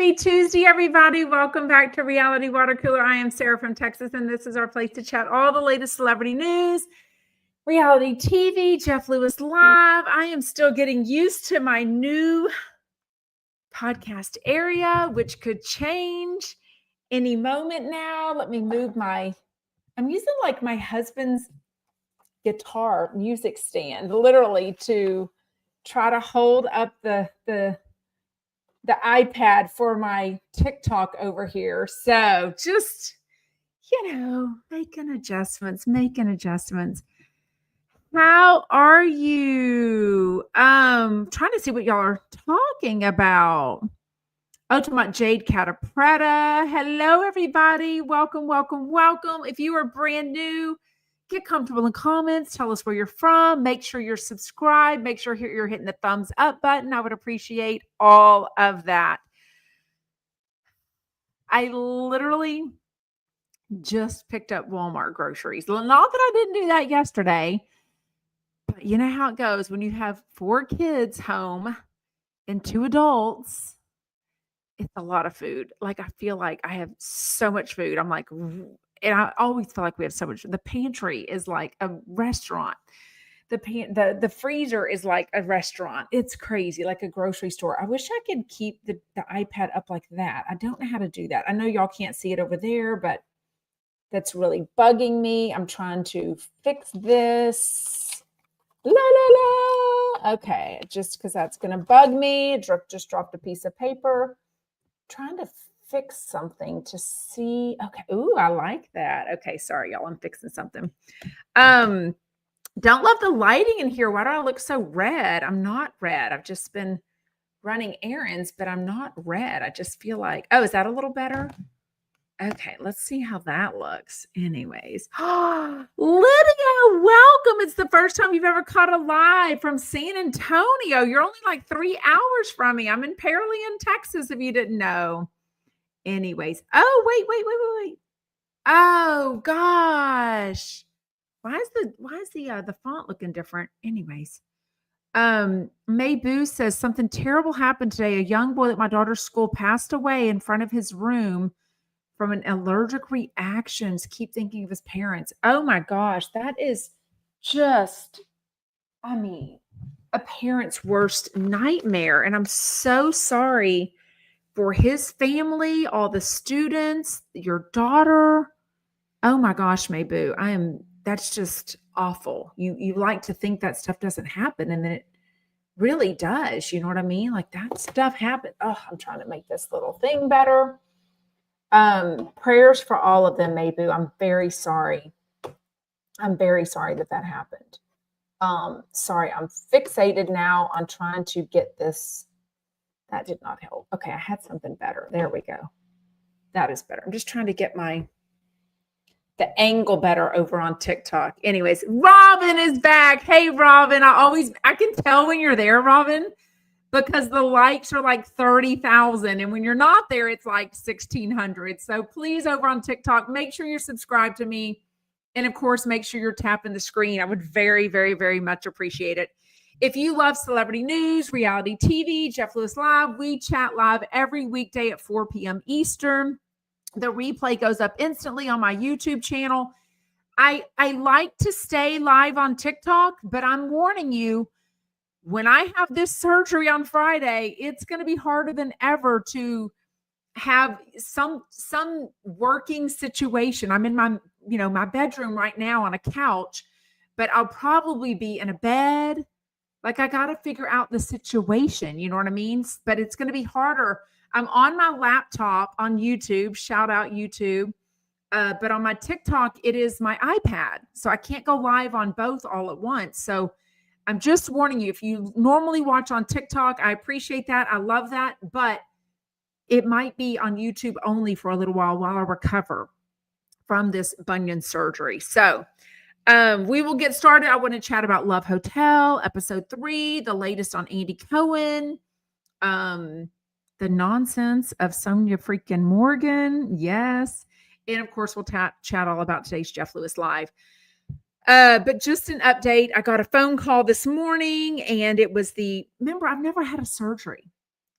Happy Tuesday, everybody. Welcome back to Reality Water Cooler. I am Sarah from Texas, and this is our place to chat all the latest celebrity news, reality TV, Jeff Lewis Live. I am still getting used to my new podcast area, which could change any moment now. Let me move I'm using like my husband's guitar music stand, literally, to try to hold up the iPad for my TikTok over here. So just, making adjustments. How are you? Trying to see what y'all are talking about. Oh, talking about Jade Catapretta. Hello, everybody. Welcome. If you are brand new, get comfortable in comments. Tell us where you're from. Make sure you're subscribed. Make sure you're hitting the thumbs up button. I would appreciate all of that. I literally just picked up Walmart groceries. Not that I didn't do that yesterday, but you know how it goes when you have 4 kids home and 2 adults. It's a lot of food. Like, I feel like I have so much food. I'm like, and I always feel like we have so much. The pantry is like a restaurant. The freezer is like a restaurant. It's crazy, like a grocery store. I wish I could keep the iPad up like that. I don't know how to do that. I know y'all can't see it over there, but that's really bugging me. I'm trying to fix this. La, la, la. Okay, just because that's going to bug me. Just dropped a piece of paper. Trying to fix something to see. Okay. Ooh, I like that. Okay. Sorry, y'all. I'm fixing something. Don't love the lighting in here. Why do I look so red? I'm not red. I've just been running errands, but I'm not red. I just feel like, oh, is that a little better? Okay. Let's see how that looks. Anyways. Lydia, welcome. It's the first time you've ever caught a live from San Antonio. You're only like 3 hours from me. I'm in Pearland, Texas, if you didn't know. Anyways. Oh, wait. Oh gosh. Why is the font looking different? Anyways. May Boo says something terrible happened today. A young boy at my daughter's school passed away in front of his room from an allergic reactions. Keep thinking of his parents. Oh my gosh, that is just, a parent's worst nightmare. And I'm so sorry for his family, all the students, your daughter. Oh my gosh, Mayboo. That's just awful. You like to think that stuff doesn't happen, and then it really does. You know what I mean? Like, that stuff happened. Oh, I'm trying to make this little thing better. Prayers for all of them, Mayboo. I'm very sorry. I'm very sorry that happened. Sorry, I'm fixated now on trying to get this. That did not help. Okay, I had something better. There we go. That is better. I'm just trying to get the angle better over on TikTok. Anyways, Robin is back. Hey, Robin. I can tell when you're there, Robin, because the likes are like 30,000. And when you're not there, it's like 1,600. So please, over on TikTok, make sure you're subscribed to me. And of course, make sure you're tapping the screen. I would very, very, very much appreciate it. If you love celebrity news, reality TV, Jeff Lewis Live, we chat live every weekday at 4 p.m. Eastern. The replay goes up instantly on my YouTube channel. I like to stay live on TikTok, but I'm warning you, when I have this surgery on Friday, it's going to be harder than ever to have some working situation. I'm in my bedroom right now on a couch, but I'll probably be in a bed. Like, I got to figure out the situation, you know what I mean? But it's going to be harder. I'm on my laptop on YouTube, shout out YouTube. But on my TikTok, it is my iPad. So I can't go live on both all at once. So I'm just warning you, if you normally watch on TikTok, I appreciate that. I love that. But it might be on YouTube only for a little while I recover from this bunion surgery. So we will get started. I want to chat about Love Hotel, episode 3, the latest on Andy Cohen, the nonsense of Sonja freaking Morgan. Yes. And of course, we'll chat all about today's Jeff Lewis Live. But just an update. I got a phone call this morning, and it was remember, I've never had a surgery.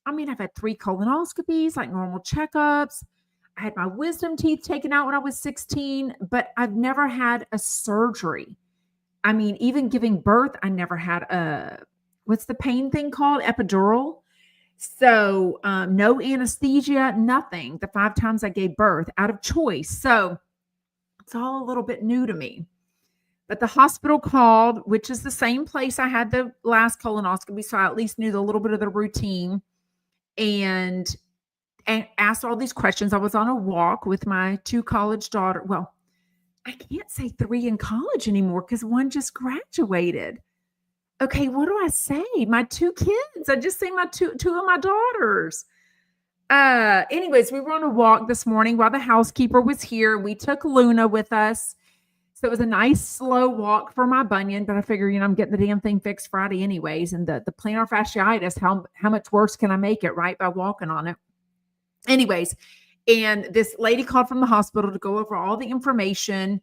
I mean, I've had 3 colonoscopies, like normal checkups. I had my wisdom teeth taken out when I was 16, but I've never had a surgery. I mean, even giving birth, I never had what's the pain thing called? Epidural. So, no anesthesia, nothing. The 5 times I gave birth out of choice. So, it's all a little bit new to me. But the hospital called, which is the same place I had the last colonoscopy, so I at least knew a little bit of the routine, and asked all these questions. I was on a walk with my 2 college daughter. Well, I can't say 3 in college anymore because one just graduated. Okay, what do I say? My 2 kids. I just say my two of my daughters. Anyways, we were on a walk this morning while the housekeeper was here. We took Luna with us. So it was a nice slow walk for my bunion, but I figure, I'm getting the damn thing fixed Friday anyways. And the plantar fasciitis, how much worse can I make it, right? By walking on it. Anyways, and this lady called from the hospital to go over all the information.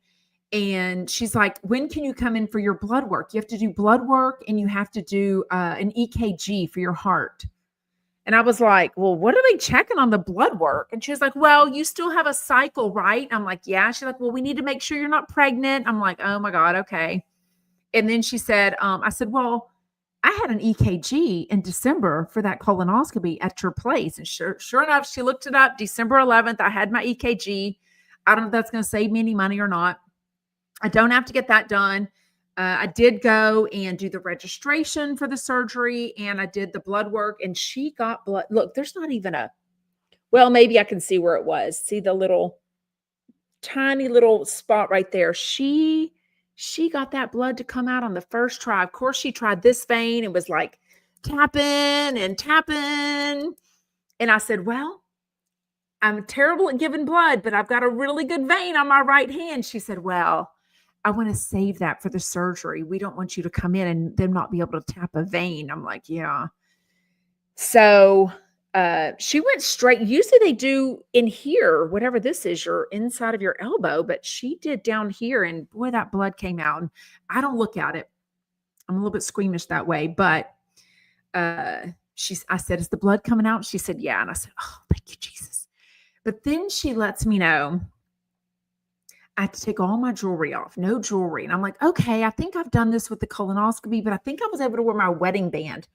And she's like, when can you come in for your blood work? You have to do blood work and you have to do an EKG for your heart. And I was like, well, what are they checking on the blood work? And she was like, well, you still have a cycle, right? I'm like, yeah. She's like, well, we need to make sure you're not pregnant. I'm like, oh my God. Okay. And then she said, I said, well, I had an EKG in December for that colonoscopy at your place. And sure enough, she looked it up. December 11th, I had my EKG. I don't know if that's going to save me any money or not. I don't have to get that done. I did go and do the registration for the surgery, and I did the blood work, and she got blood. Look, there's not even well, maybe I can see where it was. See the little tiny little spot right there. She got that blood to come out on the first try. Of course, she tried this vein and was like tapping and tapping. And I said, well, I'm terrible at giving blood, but I've got a really good vein on my right hand. She said, well, I want to save that for the surgery. We don't want you to come in and them not be able to tap a vein. I'm like, yeah. So she went straight. Usually they do in here, whatever this is, your inside of your elbow, but she did down here, and boy, that blood came out. And I don't look at it. I'm a little bit squeamish that way, but I said, is the blood coming out? She said, yeah. And I said, oh, thank you, Jesus. But then she lets me know I had to take all my jewelry off, no jewelry. And I'm like, okay, I think I've done this with the colonoscopy, but I think I was able to wear my wedding band.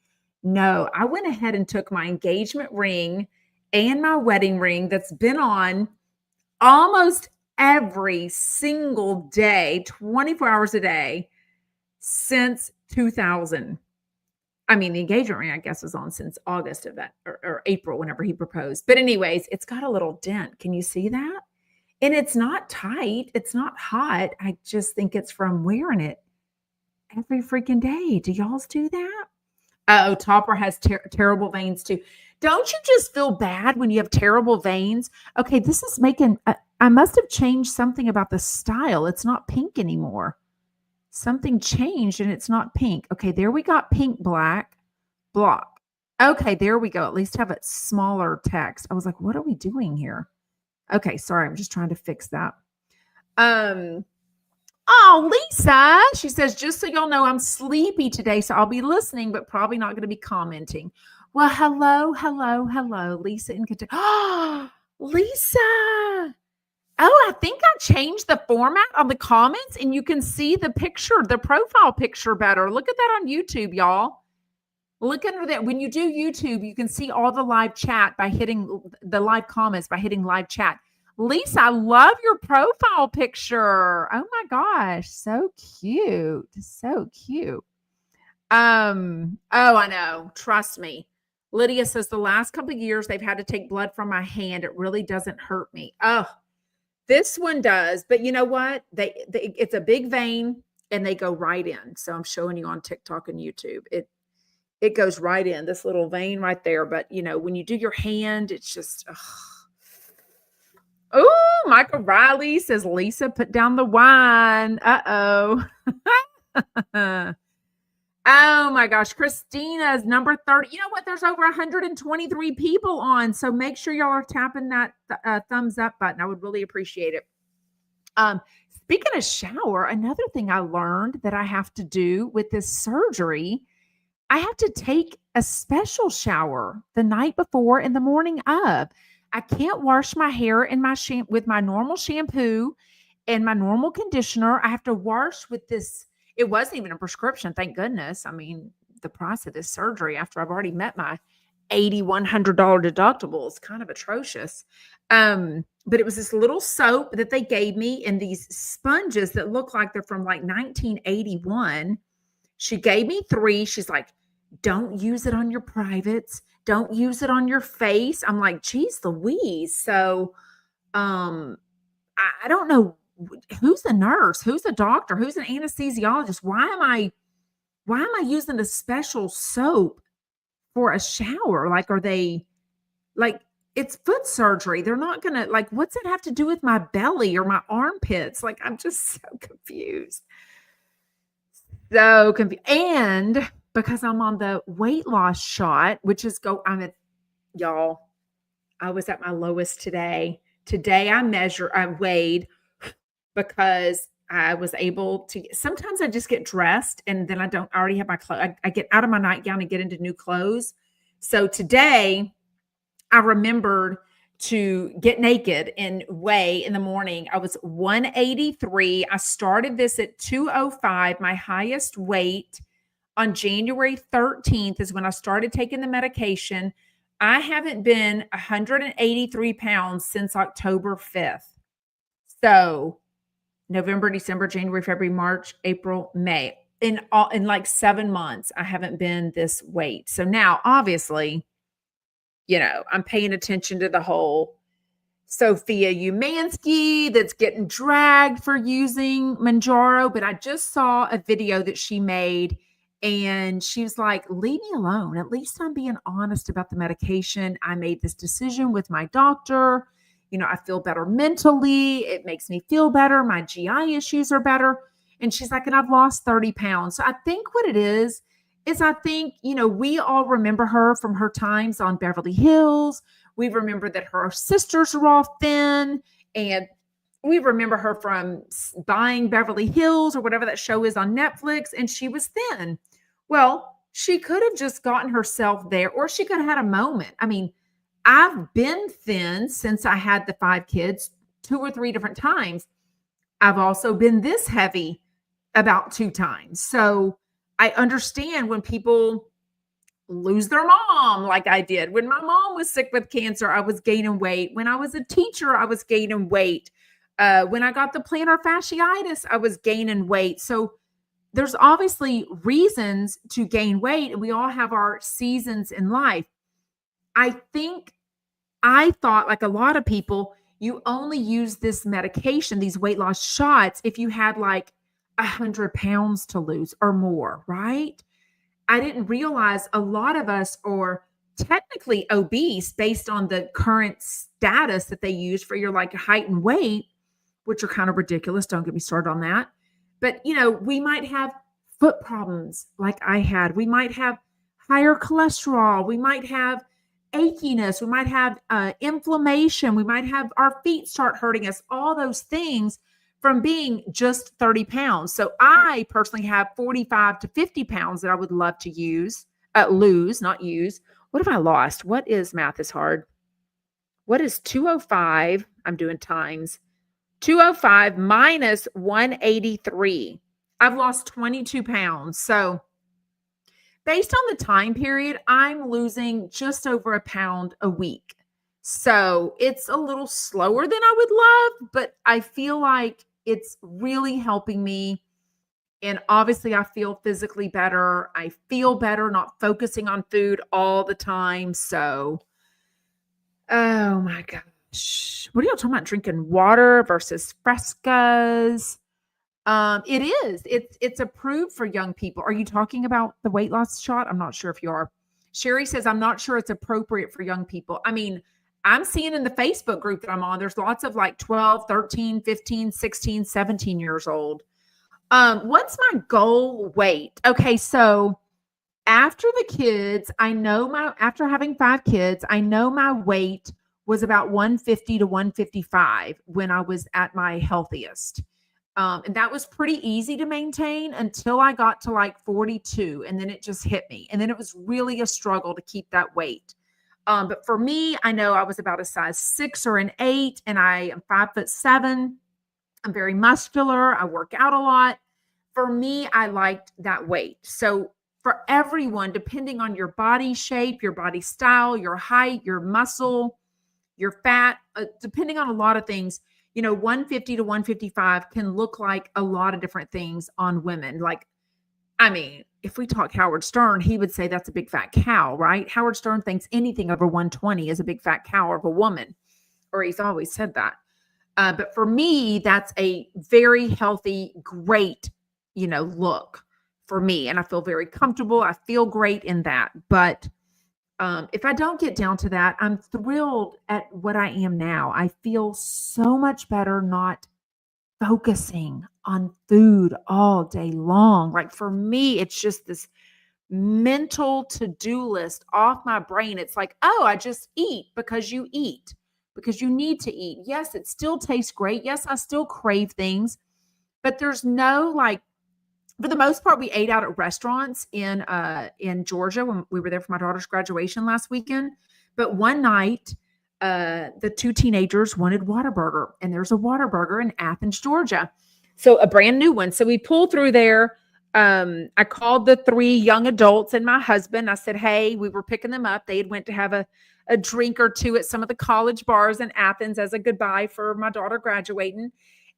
No, I went ahead and took my engagement ring and my wedding ring that's been on almost every single day, 24 hours a day since 2000. I mean, the engagement ring, I guess, was on since August of that or April, whenever he proposed. But anyways, it's got a little dent. Can you see that? And it's not tight. It's not hot. I just think it's from wearing it every freaking day. Do y'all's do that? Oh, Topper has terrible veins too. Don't you just feel bad when you have terrible veins? Okay, this is making, I must have changed something about the style. It's not pink anymore. Something changed and it's not pink. Okay, there we got pink, black, block. Okay, there we go. At least have it smaller text. I was like, what are we doing here? Okay, sorry. I'm just trying to fix that. Oh, Lisa, she says, just so y'all know, I'm sleepy today, so I'll be listening, but probably not going to be commenting. Well, hello, Lisa in Kentucky. Oh, Lisa. Oh, I think I changed the format on the comments, and you can see the picture, the profile picture better. Look at that on YouTube, y'all. Look under that. When you do YouTube, you can see all the live chat by hitting the live comments by hitting live chat. Lisa, I love your profile picture. Oh my gosh, so cute. So cute. Oh, I know. Trust me. Lydia says the last couple of years they've had to take blood from my hand. It really doesn't hurt me. Oh, this one does. But you know what? It's a big vein and they go right in. So I'm showing you on TikTok and YouTube. It goes right in, this little vein right there. But, when you do your hand, it's just, oh, Michael Riley says, Lisa, put down the wine. Uh-oh. Oh, my gosh. Christina's number 30. You know what? There's over 123 people on. So make sure y'all are tapping that thumbs up button. I would really appreciate it. Speaking of shower, another thing I learned that I have to do with this surgery, I have to take a special shower the night before and the morning of. I can't wash my hair in my with my normal shampoo and my normal conditioner. I have to wash with this. It wasn't even a prescription, thank goodness. I mean, the price of this surgery after I've already met my $8,100 deductible is kind of atrocious. But it was this little soap that they gave me and these sponges that look like they're from like 1981. She gave me 3. She's like, don't use it on your privates. Don't use it on your face. I'm like, geez Louise. So I don't know who's a nurse, who's a doctor, who's an anesthesiologist. Why am I using a special soap for a shower? Like, are they like, it's foot surgery. They're not going to like, what's it have to do with my belly or my armpits? Like, I'm just so confused. So confused. And because I'm on the weight loss shot, which is y'all, I was at my lowest today. Today I weighed because I was able to, sometimes I just get dressed and then I already have my clothes. I get out of my nightgown and get into new clothes. So today I remembered to get naked and weigh in the morning. I was 183. I started this at 205. My highest weight on January 13th is when I started taking the medication. I haven't been 183 pounds since October 5th. So November, December, January, February, March, April, May. In like 7 months, I haven't been this weight. So now, obviously, I'm paying attention to the whole Sophia Umansky that's getting dragged for using Manjaro. But I just saw a video that she made and she was like, leave me alone. At least I'm being honest about the medication. I made this decision with my doctor. I feel better mentally. It makes me feel better. My GI issues are better. And she's like, and I've lost 30 pounds. So I think what it is I think, we all remember her from her times on Beverly Hills. We remember that her sisters were all thin. And we remember her from Buying Beverly Hills or whatever that show is on Netflix. And she was thin. Well, she could have just gotten herself there, or she could have had a moment. I mean, I've been thin since I had the 5 kids 2 or 3 different times. I've also been this heavy about 2 times. So I understand when people lose their mom like I did. When my mom was sick with cancer, I was gaining weight. When I was a teacher, I was gaining weight. When I got the plantar fasciitis, I was gaining weight. So there's obviously reasons to gain weight, and we all have our seasons in life. I thought, like a lot of people, you only use this medication, these weight loss shots, if you had like 100 pounds to lose or more, right? I didn't realize a lot of us are technically obese based on the current status that they use for your like height and weight, which are kind of ridiculous. Don't get me started on that. But, we might have foot problems like I had. We might have higher cholesterol. We might have achiness. We might have inflammation. We might have our feet start hurting us. All those things from being just 30 pounds. So I personally have 45 to 50 pounds that I would love to lose, not use. What have I lost? What is, math is hard. What is 205? I'm doing times. 205 minus 183. I've lost 22 pounds. So based on the time period, I'm losing just over a pound a week. So it's a little slower than I would love, but I feel like it's really helping me. And obviously I feel physically better. I feel better not focusing on food all the time. So, oh my gosh. What are y'all talking about? Drinking water versus frescas? It is. It's approved for young people. Are you talking about the weight loss shot? I'm not sure if you are. Sherry says, I'm not sure it's appropriate for young people. I mean, I'm seeing in the Facebook group that I'm on, there's lots of like 12, 13, 15, 16, 17 years old. What's my goal weight? Okay. So after the kids, after having 5 kids, I know my weight was about 150 to 155 when I was at my healthiest. And that was pretty easy to maintain until I got to like 42. And then it just hit me. And then it was really a struggle to keep that weight. But for me, I know I was about a size 6 or an 8, and I am 5'7". I'm very muscular. I work out a lot. For me, I liked that weight. So for everyone, depending on your body shape, your body style, your height, your muscle, your fat, depending on a lot of things, 150 to 155 can look like a lot of different things on women. Like, I mean, if we talk Howard Stern, he would say that's a big fat cow, right? Howard Stern thinks anything over 120 is a big fat cow of a woman, or he's always said that. But for me, that's a very healthy, great, look for me. And I feel very comfortable. I feel great in that. But if I don't get down to that, I'm thrilled at what I am now. I feel so much better not focusing on food all day long. Like for me, it's just this mental to-do list off my brain. It's like, oh, I just eat because you need to eat. Yes, it still tastes great. Yes, I still crave things, but there's no like, for the most part, we ate out at restaurants in Georgia when we were there for my daughter's graduation last weekend. But one night, the 2 teenagers wanted Whataburger, and there's a Whataburger in Athens, Georgia. So a brand new one. So we pulled through there. I called the 3 young adults and my husband. I said, hey, we were picking them up. They had went to have a drink or two at some of the college bars in Athens as a goodbye for my daughter graduating.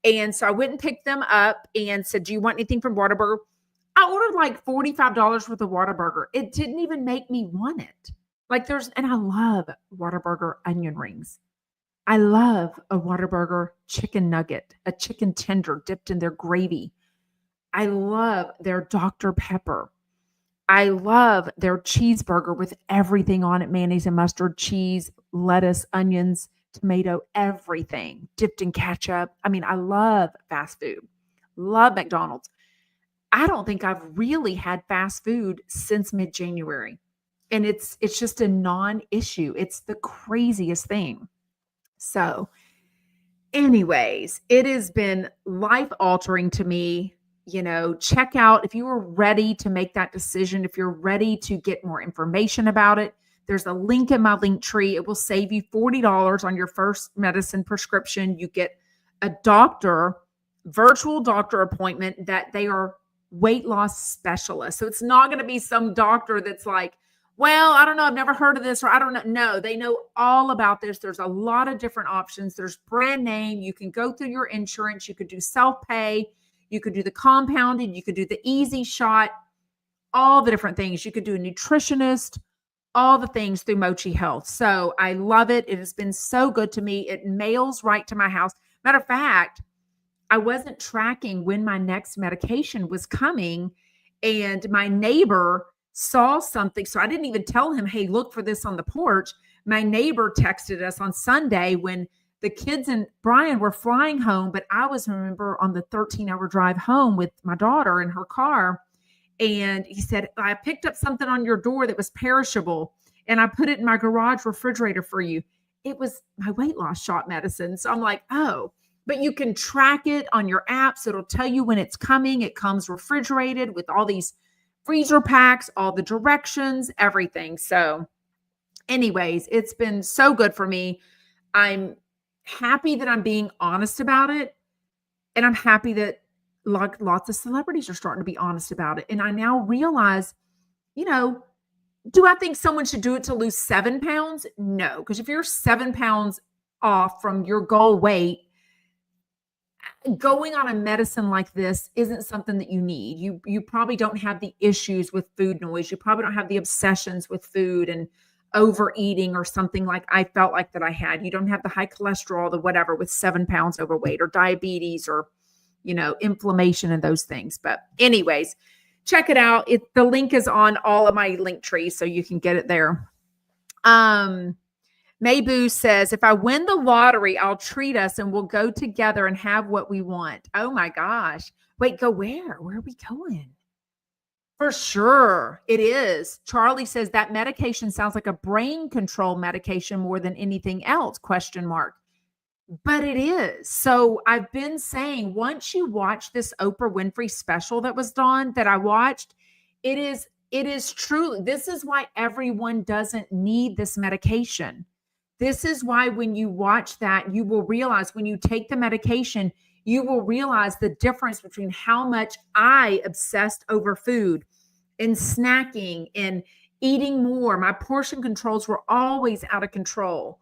And so I went and picked them up and said, do you want anything from Whataburger? I ordered like $45 worth of Whataburger. It didn't even make me want it. And I love Whataburger onion rings. I love a Whataburger chicken nugget, a chicken tender dipped in their gravy. I love their Dr. Pepper. I love their cheeseburger with everything on it, mayonnaise and mustard, cheese, lettuce, onions, tomato, everything dipped in ketchup. I mean, I love fast food, love McDonald's. I don't think I've really had fast food since mid-January. And it's just a non-issue. It's the craziest thing. So anyways, it has been life-altering to me. Check out if you are ready to make that decision, if you're ready to get more information about it. There's a link in my link tree. It will save you $40 on your first medicine prescription. You get a virtual doctor appointment that they are weight loss specialists. So it's not going to be some doctor that's like, well, I don't know, I've never heard of this, or I don't know. No, they know all about this. There's a lot of different options. There's brand name. You can go through your insurance. You could do self-pay. You could do the compounded. You could do the easy shot, all the different things. You could do a nutritionist, all the things through Mochi Health. So I love it. It has been so good to me. It mails right to my house. Matter of fact, I wasn't tracking when my next medication was coming, and my neighbor saw something. So I didn't even tell him, hey, look for this on the porch. My neighbor texted us on Sunday when the kids and Brian were flying home, but I was, remember, on the 13-hour drive home with my daughter in her car. And he said, I picked up something on your door that was perishable, and I put it in my garage refrigerator for you. It was my weight loss shot medicine. So I'm like, oh, but you can track it on your app. So it'll tell you when it's coming. It comes refrigerated with all these freezer packs, all the directions, everything. So anyways, it's been so good for me. I'm happy that I'm being honest about it. And I'm happy that lots of celebrities are starting to be honest about it. And I now realize, do I think someone should do it to lose 7 pounds? No, because if you're 7 pounds off from your goal weight, going on a medicine like this isn't something that you need. You probably don't have the issues with food noise. You probably don't have the obsessions with food and overeating or something like I felt like that I had. You don't have the high cholesterol, the whatever, with 7 pounds overweight, or diabetes, or, inflammation and those things. But anyways, check it out. The link is on all of my link trees, so you can get it there. Mayboo says, if I win the lottery, I'll treat us and we'll go together and have what we want. Oh my gosh. Wait, go where? Where are we going? For sure. It is. Charlie says that medication sounds like a brain control medication more than anything else, question mark. But it is. So I've been saying, once you watch this Oprah Winfrey special that was done, that I watched, it is truly, this is why everyone doesn't need this medication. This is why when you watch that, you will realize, when you take the medication, you will realize the difference between how much I obsessed over food and snacking and eating more. My portion controls were always out of control.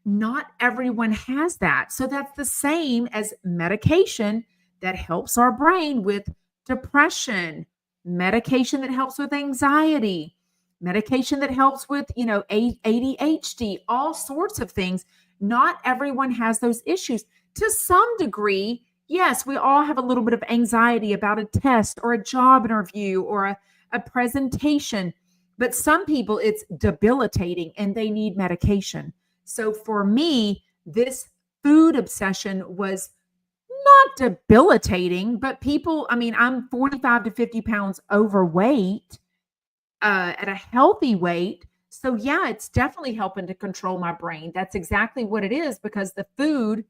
Not everyone has that. So that's the same as medication that helps our brain with depression, medication that helps with anxiety, medication that helps with, ADHD, all sorts of things. Not everyone has those issues. To some degree, yes, we all have a little bit of anxiety about a test or a job interview or a presentation, but some people it's debilitating and they need medication. So for me, this food obsession was not debilitating, but people, I mean, I'm 45 to 50 pounds overweight at a healthy weight. So yeah, it's definitely helping to control my brain. That's exactly what it is, because the food,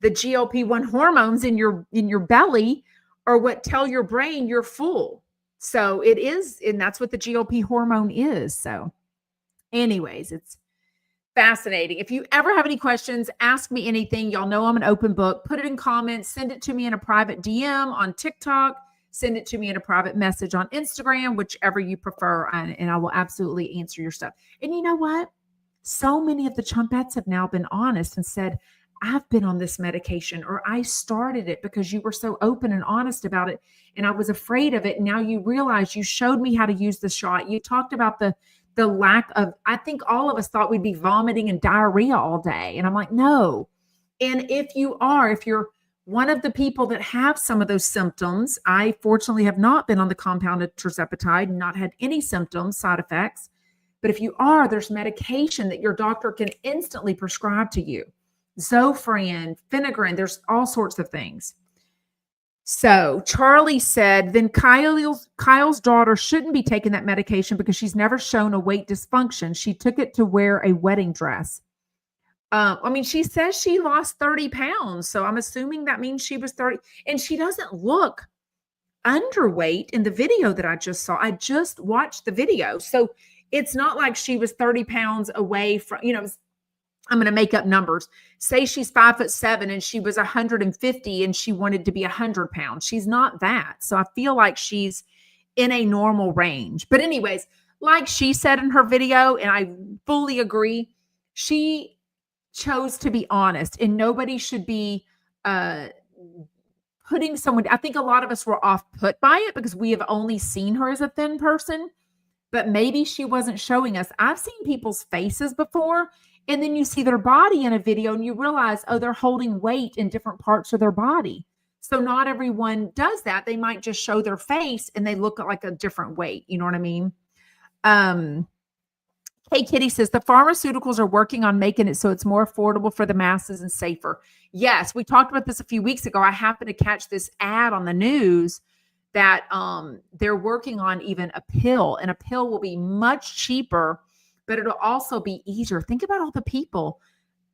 the GLP-1 hormones in your belly are what tell your brain you're full. So it is, and that's what the GLP hormone is. So anyways, it's fascinating. If you ever have any questions, ask me anything. Y'all know I'm an open book. Put it in comments. Send it to me in a private DM on TikTok. Send it to me in a private message on Instagram, whichever you prefer, and I will absolutely answer your stuff. And you know what? So many of the chumpettes have now been honest and said, I've been on this medication, or I started it because you were so open and honest about it, and I was afraid of it. And now you realize, you showed me how to use the shot. You talked about the lack of, I think all of us thought we'd be vomiting and diarrhea all day. And I'm like, no. And if you're one of the people that have some of those symptoms, I fortunately have not been on the compounded tirzepatide, not had any symptoms, side effects. But if you are, there's medication that your doctor can instantly prescribe to you. Zofran, Finagrin, there's all sorts of things. So Charlie said, then Kyle's daughter shouldn't be taking that medication because she's never shown a weight dysfunction. She took it to wear a wedding dress. I mean, she says she lost 30 pounds. So I'm assuming that means she was 30. And she doesn't look underweight in the video that I just saw. I just watched the video. So it's not like she was 30 pounds away from, I'm going to make up numbers. Say she's 5'7" and she was 150 and she wanted to be 100 pounds. She's not that. So I feel like she's in a normal range. But anyways, like she said in her video, and I fully agree, she chose to be honest, and nobody should be putting someone. I think a lot of us were off put by it because we have only seen her as a thin person, but maybe she wasn't showing us. I've seen people's faces before, and then you see their body in a video and you realize, oh, they're holding weight in different parts of their body. So not everyone does that. They might just show their face and they look like a different weight. You know what I mean? Hey, Kitty says the pharmaceuticals are working on making it so it's more affordable for the masses and safer. Yes, we talked about this a few weeks ago. I happened to catch this ad on the news that they're working on even a pill, and a pill will be much cheaper, but it'll also be easier. Think about all the people,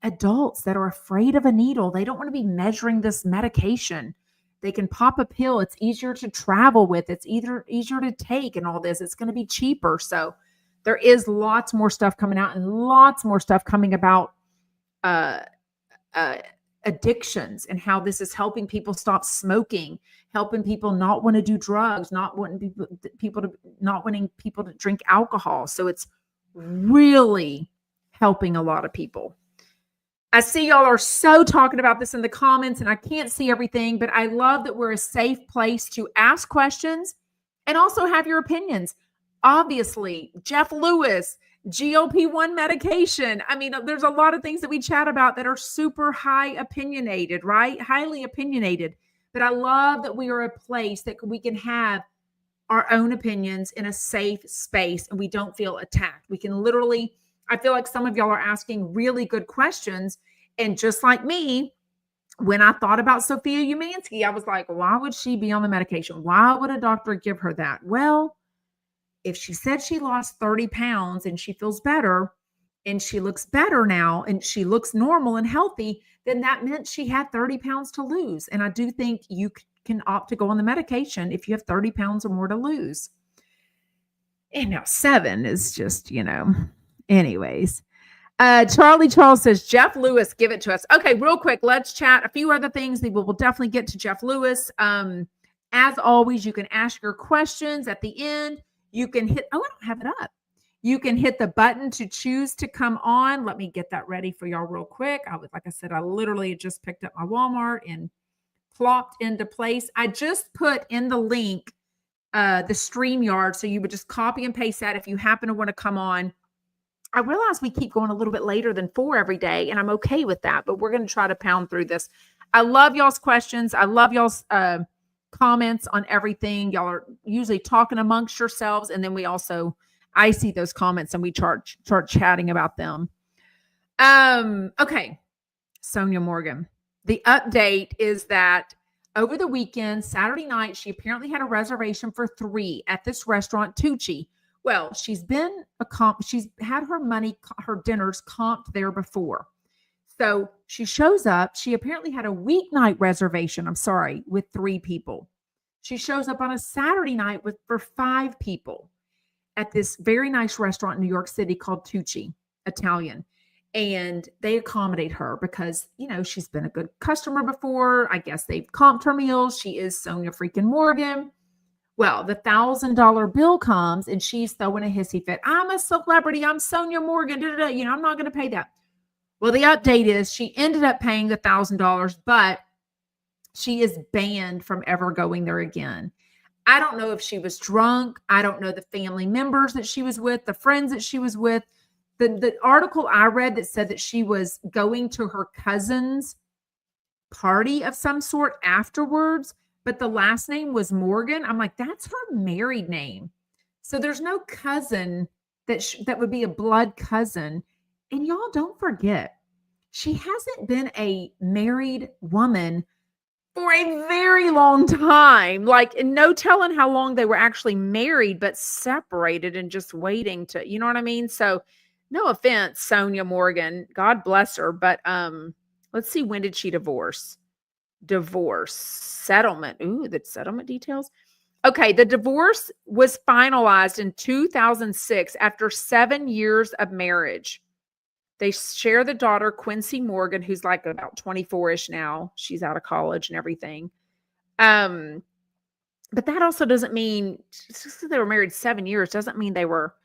adults that are afraid of a needle. They don't want to be measuring this medication. They can pop a pill. It's easier to travel with. It's easier to take and all this. It's going to be cheaper. So there is lots more stuff coming out and lots more stuff coming about addictions and how this is helping people stop smoking, helping people not want to do drugs, not wanting people to drink alcohol. So it's really helping a lot of people. I see y'all are so talking about this in the comments, and I can't see everything, but I love that we're a safe place to ask questions and also have your opinions. Obviously, Jeff Lewis, GLP-1 medication. I mean, there's a lot of things that we chat about that are super high opinionated, right? Highly opinionated. But I love that we are a place that we can have our own opinions in a safe space and we don't feel attacked. We can literally, I feel like some of y'all are asking really good questions. And just like me, when I thought about Sophia Umansky, I was like, why would she be on the medication? Why would a doctor give her that? Well, if she said she lost 30 pounds and she feels better and she looks better now and she looks normal and healthy, then that meant she had 30 pounds to lose. And I do think you can opt to go on the medication if you have 30 pounds or more to lose. And now 7 is just, anyways. Charlie Charles says, Jeff Lewis, give it to us. Okay, real quick, let's chat a few other things. We'll definitely get to Jeff Lewis. As always, you can ask your questions at the end. You can hit, I don't have it up. You can hit the button to choose to come on. Let me get that ready for y'all real quick. Like I said, I literally just picked up my Walmart and plopped into place. I just put in the link, the StreamYard. So you would just copy and paste that if you happen to want to come on. I realize we keep going a little bit later than 4 every day, and I'm okay with that, but we're going to try to pound through this. I love y'all's questions. I love y'all's comments on everything. Y'all are usually talking amongst yourselves, and then I see those comments and we start chatting about them. Okay. Sonia Morgan. The update is that over the weekend, Saturday night, she apparently had a reservation for 3 at this restaurant, Tucci. Well, she's had her dinners comped there before. So she shows up. She apparently had a weeknight reservation, with 3 people. She shows up on a Saturday night for 5 people at this very nice restaurant in New York City called Tucci, Italian. And they accommodate her because, she's been a good customer before. I guess they've comped her meals. She is Sonia freaking Morgan. Well, the $1,000 bill comes and she's throwing a hissy fit. I'm a celebrity. I'm Sonia Morgan. I'm not going to pay that. Well, the update is she ended up paying the $1,000, but she is banned from ever going there again. I don't know if she was drunk. I don't know the family members that she was with, the friends that she was with. The article I read that said that she was going to her cousin's party of some sort afterwards, but the last name was Morgan. I'm like, that's her married name. So there's no cousin that would be a blood cousin. And y'all don't forget, she hasn't been a married woman for a very long time. Like, no telling how long they were actually married, but separated and just waiting to, you know what I mean? So no offense, Sonia Morgan, God bless her. But let's see, when did she divorce? Settlement. Ooh, the settlement details. Okay, the divorce was finalized in 2006 after 7 years of marriage. They share the daughter, Quincy Morgan, who's like about 24-ish now. She's out of college and everything. But that also doesn't mean, just because they were married 7 years doesn't mean they were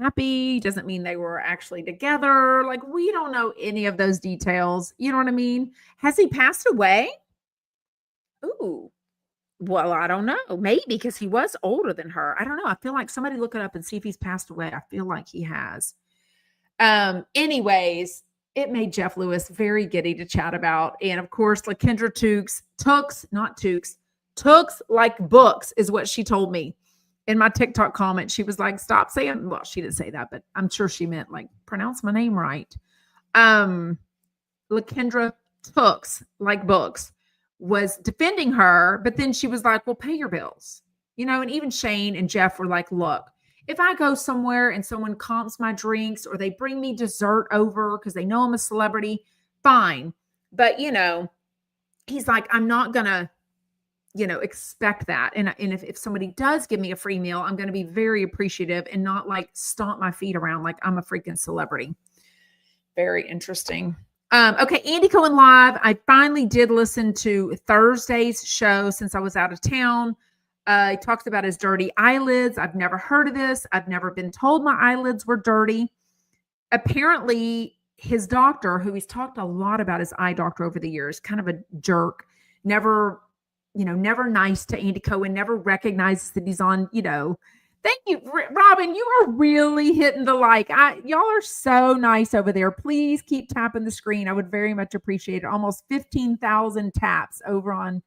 happy, doesn't mean they were actually together. Like, we don't know any of those details. You know what I mean? Has he passed away? Ooh. Well, I don't know. Maybe because he was older than her. I don't know. I feel like somebody look it up and see if he's passed away. I feel like he has. Anyways, it made Jeff Lewis very giddy to chat about. And of course, Lakendra Tooks like books is what she told me in my TikTok comment. She was like, stop saying, well, she didn't say that, but I'm sure she meant like, pronounce my name right. Lakendra Tooks like books was defending her, but then she was like, well, pay your bills, and even Shane and Jeff were like, look, if I go somewhere and someone comps my drinks or they bring me dessert over because they know I'm a celebrity, fine. But, he's like, I'm not going to, expect that. And if somebody does give me a free meal, I'm going to be very appreciative and not like stomp my feet around like I'm a freaking celebrity. Very interesting. Okay, Andy Cohen Live. I finally did listen to Thursday's show since I was out of town. He talks about his dirty eyelids. I've never heard of this. I've never been told my eyelids were dirty. Apparently, his doctor, who he's talked a lot about, his eye doctor over the years, kind of a jerk, never nice to Andy Cohen, never recognizes that he's on, Thank you, Robin. You are really hitting the like. Y'all are so nice over there. Please keep tapping the screen. I would very much appreciate it. Almost 15,000 taps over on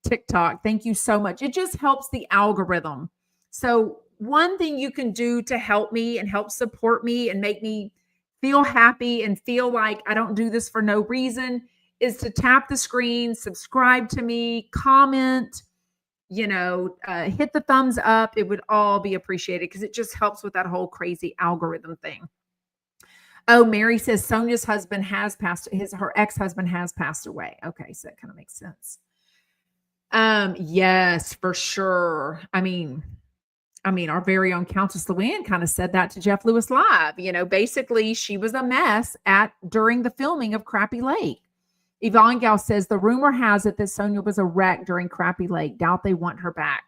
TikTok. Thank you so much. It just helps the algorithm. So one thing you can do to help me and help support me and make me feel happy and feel like I don't do this for no reason is to tap the screen, subscribe to me, comment, hit the thumbs up. It would all be appreciated because it just helps with that whole crazy algorithm thing. Oh, Mary says Sonia's husband has passed, her ex-husband has passed away. Okay, so that kind of makes sense. Yes, for sure. Our very own Countess Luann kind of said that to Jeff Lewis Live. Basically, she was a mess during the filming of Crappy Lake. Yvonne Gal says the rumor has it that Sonia was a wreck during Crappy Lake. Doubt they want her back.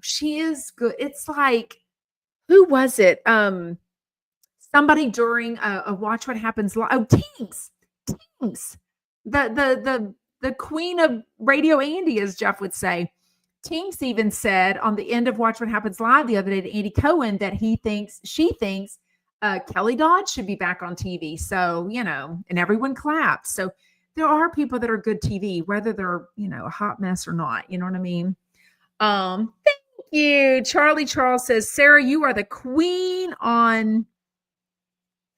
She is good. It's like, who was it? Somebody during a Watch What Happens Live. Oh, Tinks. The queen of Radio Andy, as Jeff would say. Tinks even said on the end of Watch What Happens Live the other day to Andy Cohen that she thinks Kelly Dodd should be back on TV. So, and everyone clapped. So there are people that are good TV, whether they're, a hot mess or not. You know what I mean? Thank you. Charlie Charles says, Sarah, you are the queen on,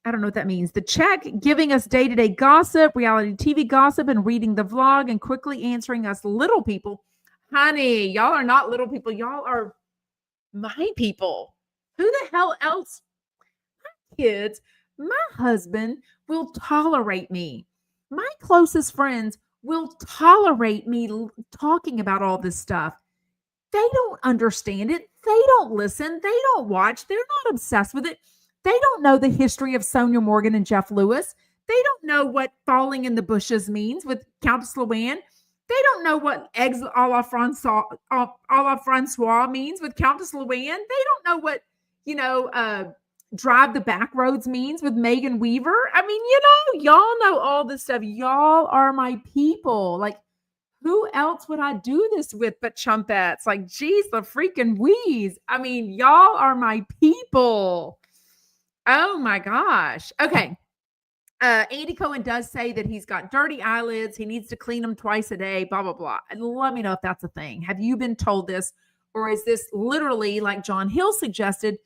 I don't know what that means. The check, giving us day-to-day gossip, reality TV gossip, and reading the vlog and quickly answering us little people. Honey, y'all are not little people. Y'all are my people. Who the hell else? My kids, my husband will tolerate me. My closest friends will tolerate me talking about all this stuff. They don't understand it. They don't listen. They don't watch. They're not obsessed with it. They don't know the history of Sonia Morgan and Jeff Lewis. They don't know what falling in the bushes means with Countess Luann. They don't know what eggs a la Francois means with Countess Luann. They don't know what, drive the back roads means with Megan Weaver. Y'all know all this stuff. Y'all are my people. Like, who else would I do this with but chumpettes? Like, geez, the freaking wheeze. Y'all are my people. Oh my gosh. Okay. Andy Cohen does say that he's got dirty eyelids. He needs to clean them twice a day, blah, blah, blah. And let me know if that's a thing. Have you been told this? Or is this literally, like John Hill suggested,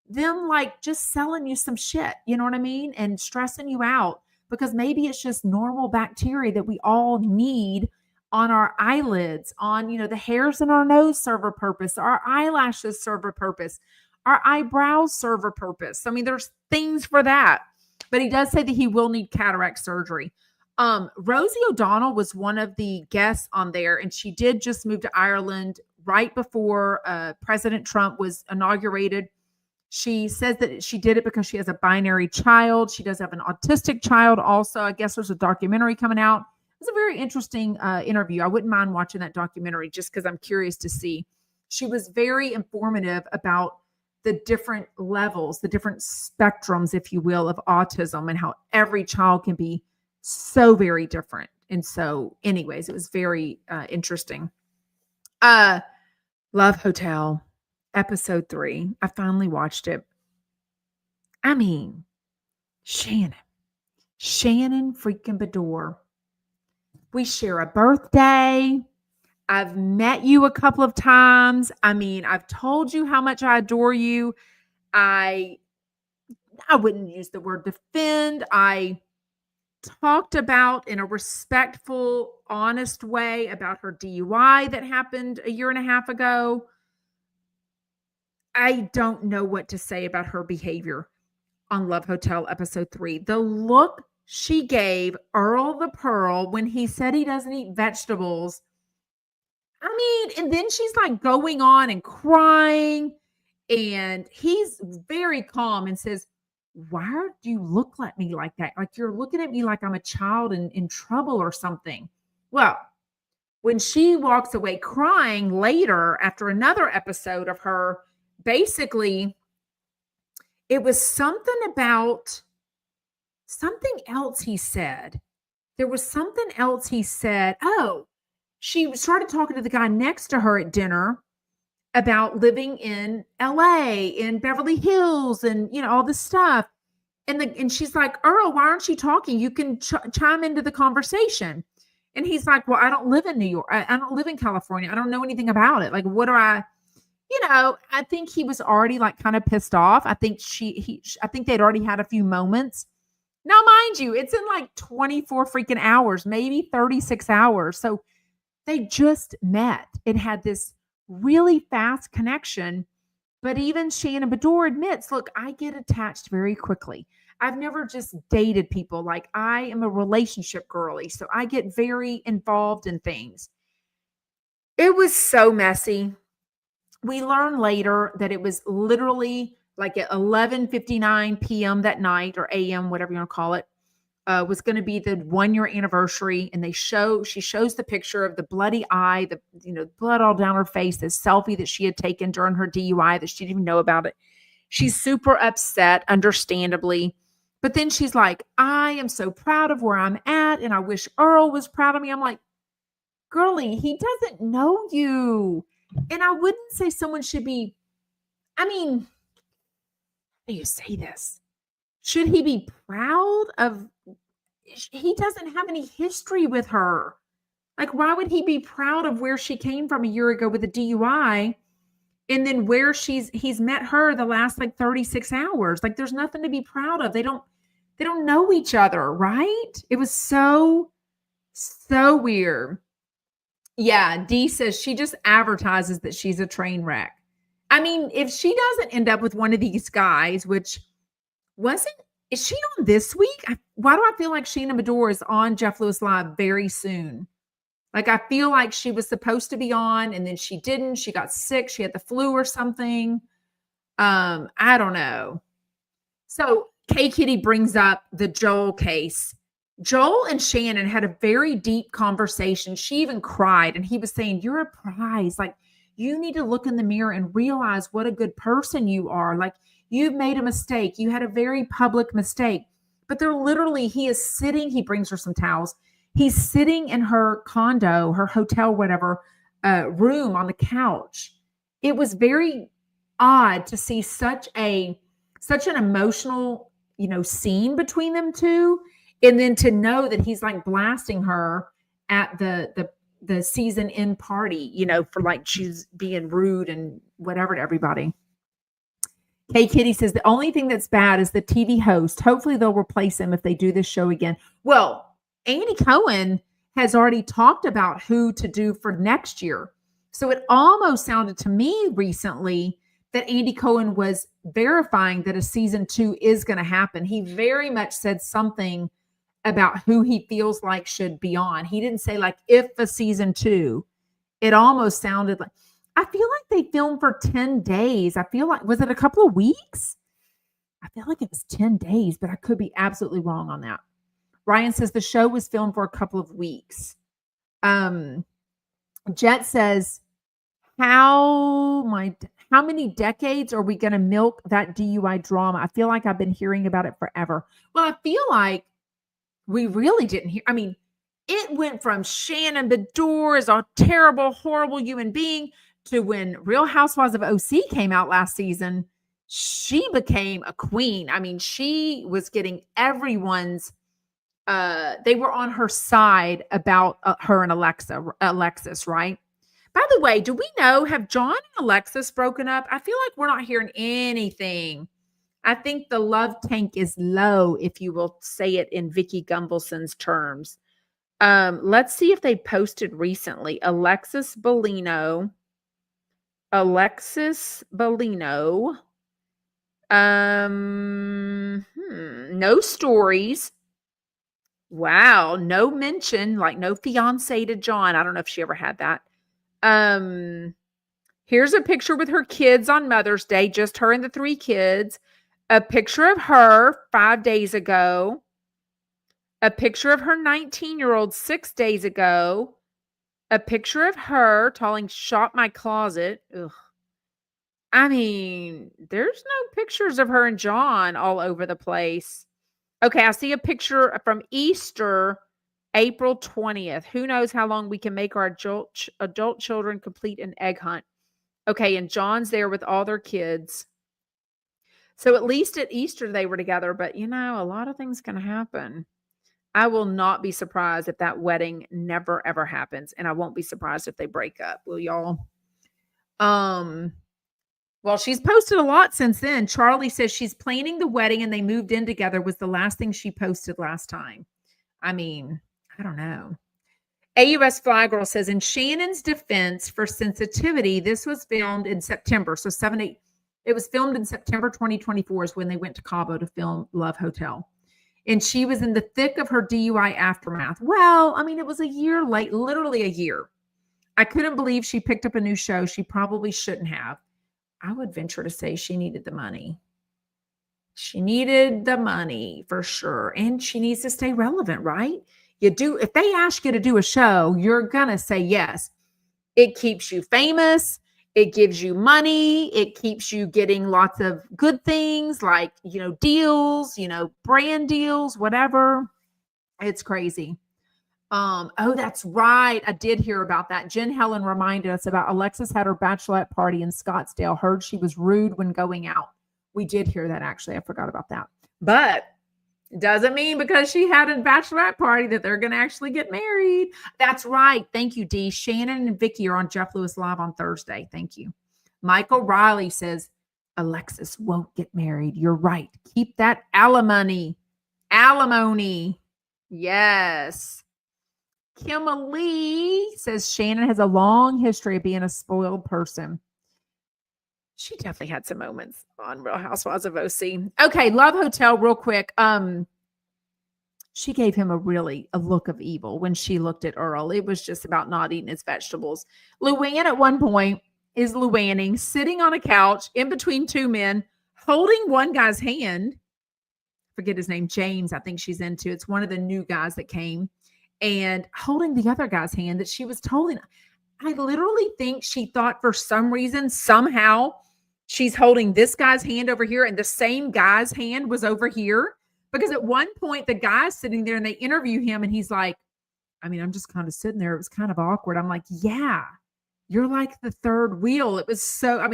them like just selling you some shit, you know what I mean? And stressing you out because maybe it's just normal bacteria that we all need on our eyelids, on, the hairs in our nose serve a purpose. Our eyelashes serve a purpose. Our eyebrows serve a purpose. There's things for that. But he does say that he will need cataract surgery. Rosie O'Donnell was one of the guests on there, and she did just move to Ireland right before President Trump was inaugurated. She says that she did it because she has a binary child. She does have an autistic child also. I guess there's a documentary coming out. It was a very interesting interview. I wouldn't mind watching that documentary just because I'm curious to see. She was very informative about the different levels, the different spectrums, if you will, of autism and how every child can be so very different. And so anyways, it was very interesting. Love Hotel, episode 3. I finally watched it. Shannon freaking Beador. We share a birthday. I've met you a couple of times. I've told you how much I adore you. I wouldn't use the word defend. I talked about in a respectful, honest way about her DUI that happened a year and a half ago. I don't know what to say about her behavior on Love Hotel episode 3. The look she gave Earl the Pearl when he said he doesn't eat vegetables. And then she's like going on and crying, and he's very calm and says, why do you look at me like that? Like you're looking at me like I'm a child in trouble or something. Well, when she walks away crying later after another episode of her, basically, it was something about something else he said. There was something else he said. Oh, she started talking to the guy next to her at dinner about living in LA, in Beverly Hills, and all this stuff. And she's like, Earl, why aren't you talking? You can chime into the conversation. And he's like, well, I don't live in New York. I don't live in California. I don't know anything about it. Like, what do I think he was already like kind of pissed off. I think I think they'd already had a few moments. Now, mind you, it's in like 24 freaking hours, maybe 36 hours. So they just met. It had this really fast connection, But even Shannon Beador admits, look, I get attached very quickly. I've never just dated people. Like, I am a relationship girly, so I get very involved in things. It was so messy. We learned later that it was literally like at 11:59 p.m. that night, or a.m., whatever you want to call it, was going to be the 1 year anniversary. And she shows the picture of the bloody eye, the blood all down her face, this selfie that she had taken during her DUI that she didn't even know about it. She's super upset, understandably. But then she's like, I am so proud of where I'm at, and I wish Earl was proud of me. I'm like, girlie, he doesn't know you. And I wouldn't say someone should be, I mean, how do you say this? Should he be proud of, he doesn't have any history with her. Like, why would he be proud of where she came from a year ago with a DUI? And then where he's met her the last like 36 hours. Like, there's nothing to be proud of. They don't know each other, right? It was so weird. Yeah, Dee says she just advertises that she's a train wreck. I mean, if she doesn't end up with one of these guys, which is she on this week? Why do I feel like Shannon Beador is on Jeff Lewis Live very soon? Like, I feel like she was supposed to be on and then she didn't. She got sick. She had the flu or something. I don't know. So K Kitty brings up the Joel case. Joel and Shannon had a very deep conversation. She even cried, and he was saying, you're a prize. Like, you need to look in the mirror and realize what a good person you are. Like, you've made a mistake. You had a very public mistake. But he is sitting, he brings her some towels. He's sitting in her condo, her hotel, whatever, room on the couch. It was very odd to see such an emotional, scene between them two. And then to know that he's like blasting her at the season end party, for like she's being rude and whatever to everybody. Hey Kitty says the only thing that's bad is the TV host. Hopefully they'll replace him if they do this show again. Well, Andy Cohen has already talked about who to do for next year. So it almost sounded to me recently that Andy Cohen was verifying that a season 2 is going to happen. He very much said something about who he feels like should be on. He didn't say like if a season 2. It almost sounded like, I feel like they filmed for 10 days. I feel like, was it a couple of weeks? I feel like it was 10 days, but I could be absolutely wrong on that. Ryan says the show was filmed for a couple of weeks. Jet says, how many decades are we going to milk that DUI drama? I feel like I've been hearing about it forever. Well, I feel like we really didn't hear. I mean, it went from Shannon Beador is a terrible, horrible human being to when Real Housewives of OC came out last season, she became a queen. I mean, she was getting everyone's, they were on her side about her and Alexis, right? By the way, do we know, have John and Alexis broken up? I feel like we're not hearing anything. I think the love tank is low, if you will say it in Vicky Gumbelson's terms. Let's see if they posted recently. Alexis Bellino. No stories. Wow, no mention, like no fiance to John. I don't know if she ever had that. Here's a picture with her kids on Mother's Day, just her and the 3 kids. A picture of her 5 days ago. A picture of her 19-year-old 6 days ago. A picture of her telling shop my closet. Ugh. I mean, there's no pictures of her and John all over the place. Okay, I see a picture from Easter, April 20th. Who knows how long we can make our adult children complete an egg hunt. Okay, and John's there with all their kids. So at least at Easter they were together, but a lot of things can happen. I will not be surprised if that wedding never, ever happens. And I won't be surprised if they break up. Will y'all? Well, she's posted a lot since then. Charlie says she's planning the wedding and they moved in together was the last thing she posted last time. I mean, I don't know. AUS Fly Girl says, in Shannon's defense for sensitivity, this was filmed in September. So 7, 8. It was filmed in September 2024 is when they went to Cabo to film Love Hotel. And she was in the thick of her DUI aftermath. Well, I mean, it was a year late, literally a year. I couldn't believe she picked up a new show. She probably shouldn't have. I would venture to say she needed the money. She needed the money for sure. And she needs to stay relevant, right? If they ask you to do a show, you're going to say yes. It keeps you famous. It gives you money. It keeps you getting lots of good things like, deals, brand deals, whatever. It's crazy. Oh, that's right. I did hear about that. Jen Helen reminded us about Alexis had her bachelorette party in Scottsdale. Heard she was rude when going out. We did hear that, actually. I forgot about that. But it doesn't mean because she had a bachelorette party that they're going to actually get married. That's right. Thank you, Dee. Shannon and Vicky are on Jeff Lewis Live on Thursday. Thank you. Michael Riley says, Alexis won't get married. You're right. Keep that alimony. Yes. Kimberly says Shannon has a long history of being a spoiled person. She definitely had some moments on Real Housewives of OC. Okay, Love Hotel, real quick. She gave him a look of evil when she looked at Earl. It was just about not eating his vegetables. Luann at one point is Luanning, sitting on a couch in between two men, holding one guy's hand. Forget his name, James, I think she's into. It's one of the new guys that came. And holding the other guy's hand that she was told. I literally think she thought for some reason, somehow, she's holding this guy's hand over here and the same guy's hand was over here. Because at one point, the guy's sitting there and they interview him and he's like, I'm just kind of sitting there. It was kind of awkward. I'm like, yeah, you're like the third wheel. It was so,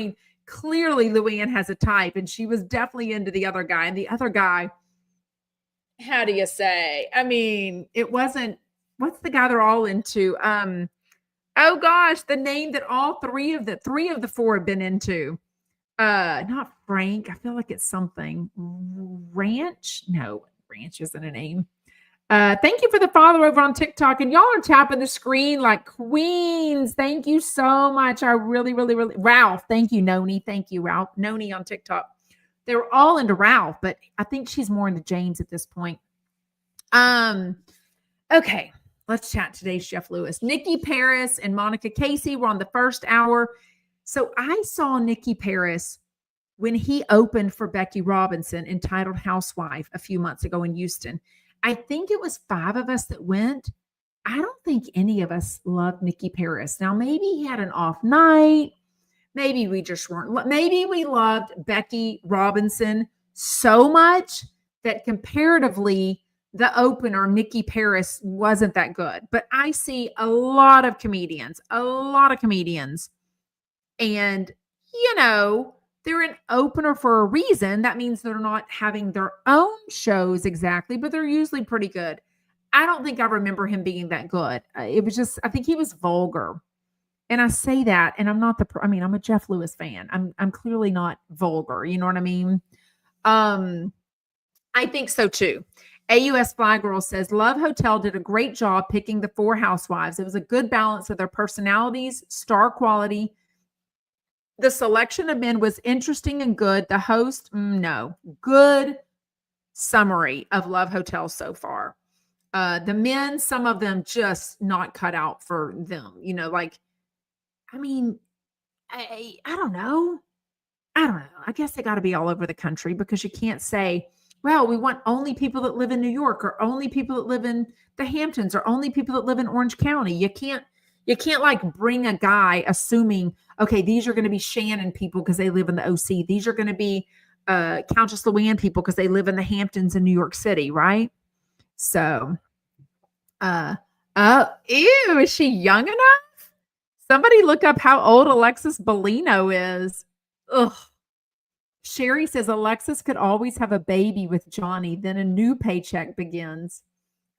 clearly Luann has a type and she was definitely into the other guy. And the other guy, how do you say? It wasn't, what's the guy they're all into? Oh gosh, the name that all three of the four have been into. Not Frank. I feel like it's something. Ranch? No, Ranch isn't a name. Thank you for the follow over on TikTok. And y'all are tapping the screen like queens. Thank you so much. I really, really, really. Ralph. Thank you, Noni. Thank you, Ralph. Noni on TikTok. They were all into Ralph, but I think she's more into James at this point. Okay. Let's chat today's Jeff Lewis. Nicky Paris and Monika Casey were on the first hour. So I saw Nicky Paris when he opened for Becky Robinson entitled Housewife a few months ago in Houston. I think it was 5 of us that went. I don't think any of us loved Nicky Paris. Now, maybe he had an off night. Maybe we just weren't. Maybe we loved Becky Robinson so much that comparatively the opener, Nicky Paris, wasn't that good. But I see a lot of comedians. And, they're an opener for a reason. That means they're not having their own shows exactly, but they're usually pretty good. I don't think I remember him being that good. It was just, I think he was vulgar. And I say that, and I'm not I'm a Jeff Lewis fan. I'm clearly not vulgar. You know what I mean? I think so too. AUS Fly Girl says, Love Hotel did a great job picking the 4 housewives. It was a good balance of their personalities, star quality. The selection of men was interesting and good. The host, no. Good summary of Love Hotel so far. The men, some of them just not cut out for them. I don't know. I guess they got to be all over the country because you can't say, well, we want only people that live in New York or only people that live in the Hamptons or only people that live in Orange County. You can't like bring a guy assuming, okay, these are going to be Shannon people because they live in the OC. These are going to be Countess Luann people because they live in the Hamptons in New York City, right? So, ew, is she young enough? Somebody look up how old Alexis Bellino is. Ugh. Sherry says Alexis could always have a baby with Johnny, then a new paycheck begins.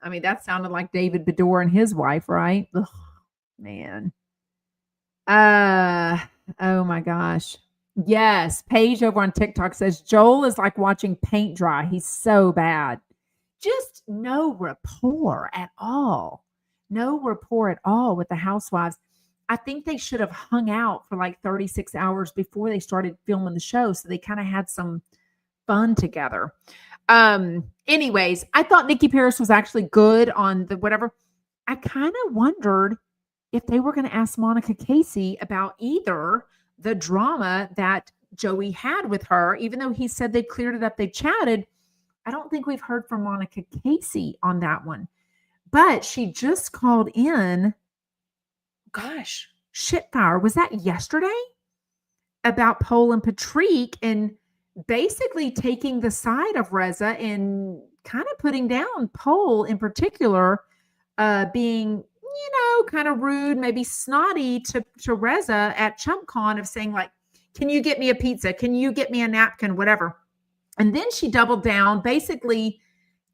That sounded like David Beador and his wife, right? Ugh, man. Oh my gosh. Yes. Paige over on TikTok says Joel is like watching paint dry. He's so bad. Just no rapport at all. No rapport at all with the housewives. I think they should have hung out for like 36 hours before they started filming the show. So they kind of had some fun together. Anyways, I thought Nikki Paris was actually good on the whatever. I kind of wondered if they were going to ask Monica Casey about either the drama that Joey had with her, even though he said they cleared it up, they chatted. I don't think we've heard from Monica Casey on that one. But she just called in, gosh, shitfire. Was that yesterday? About Pole and Patrick and basically taking the side of Reza and kind of putting down Pole in particular, being, kind of rude, maybe snotty to Reza at ChumpCon of saying like, can you get me a pizza? Can you get me a napkin? Whatever. And then she doubled down. Basically,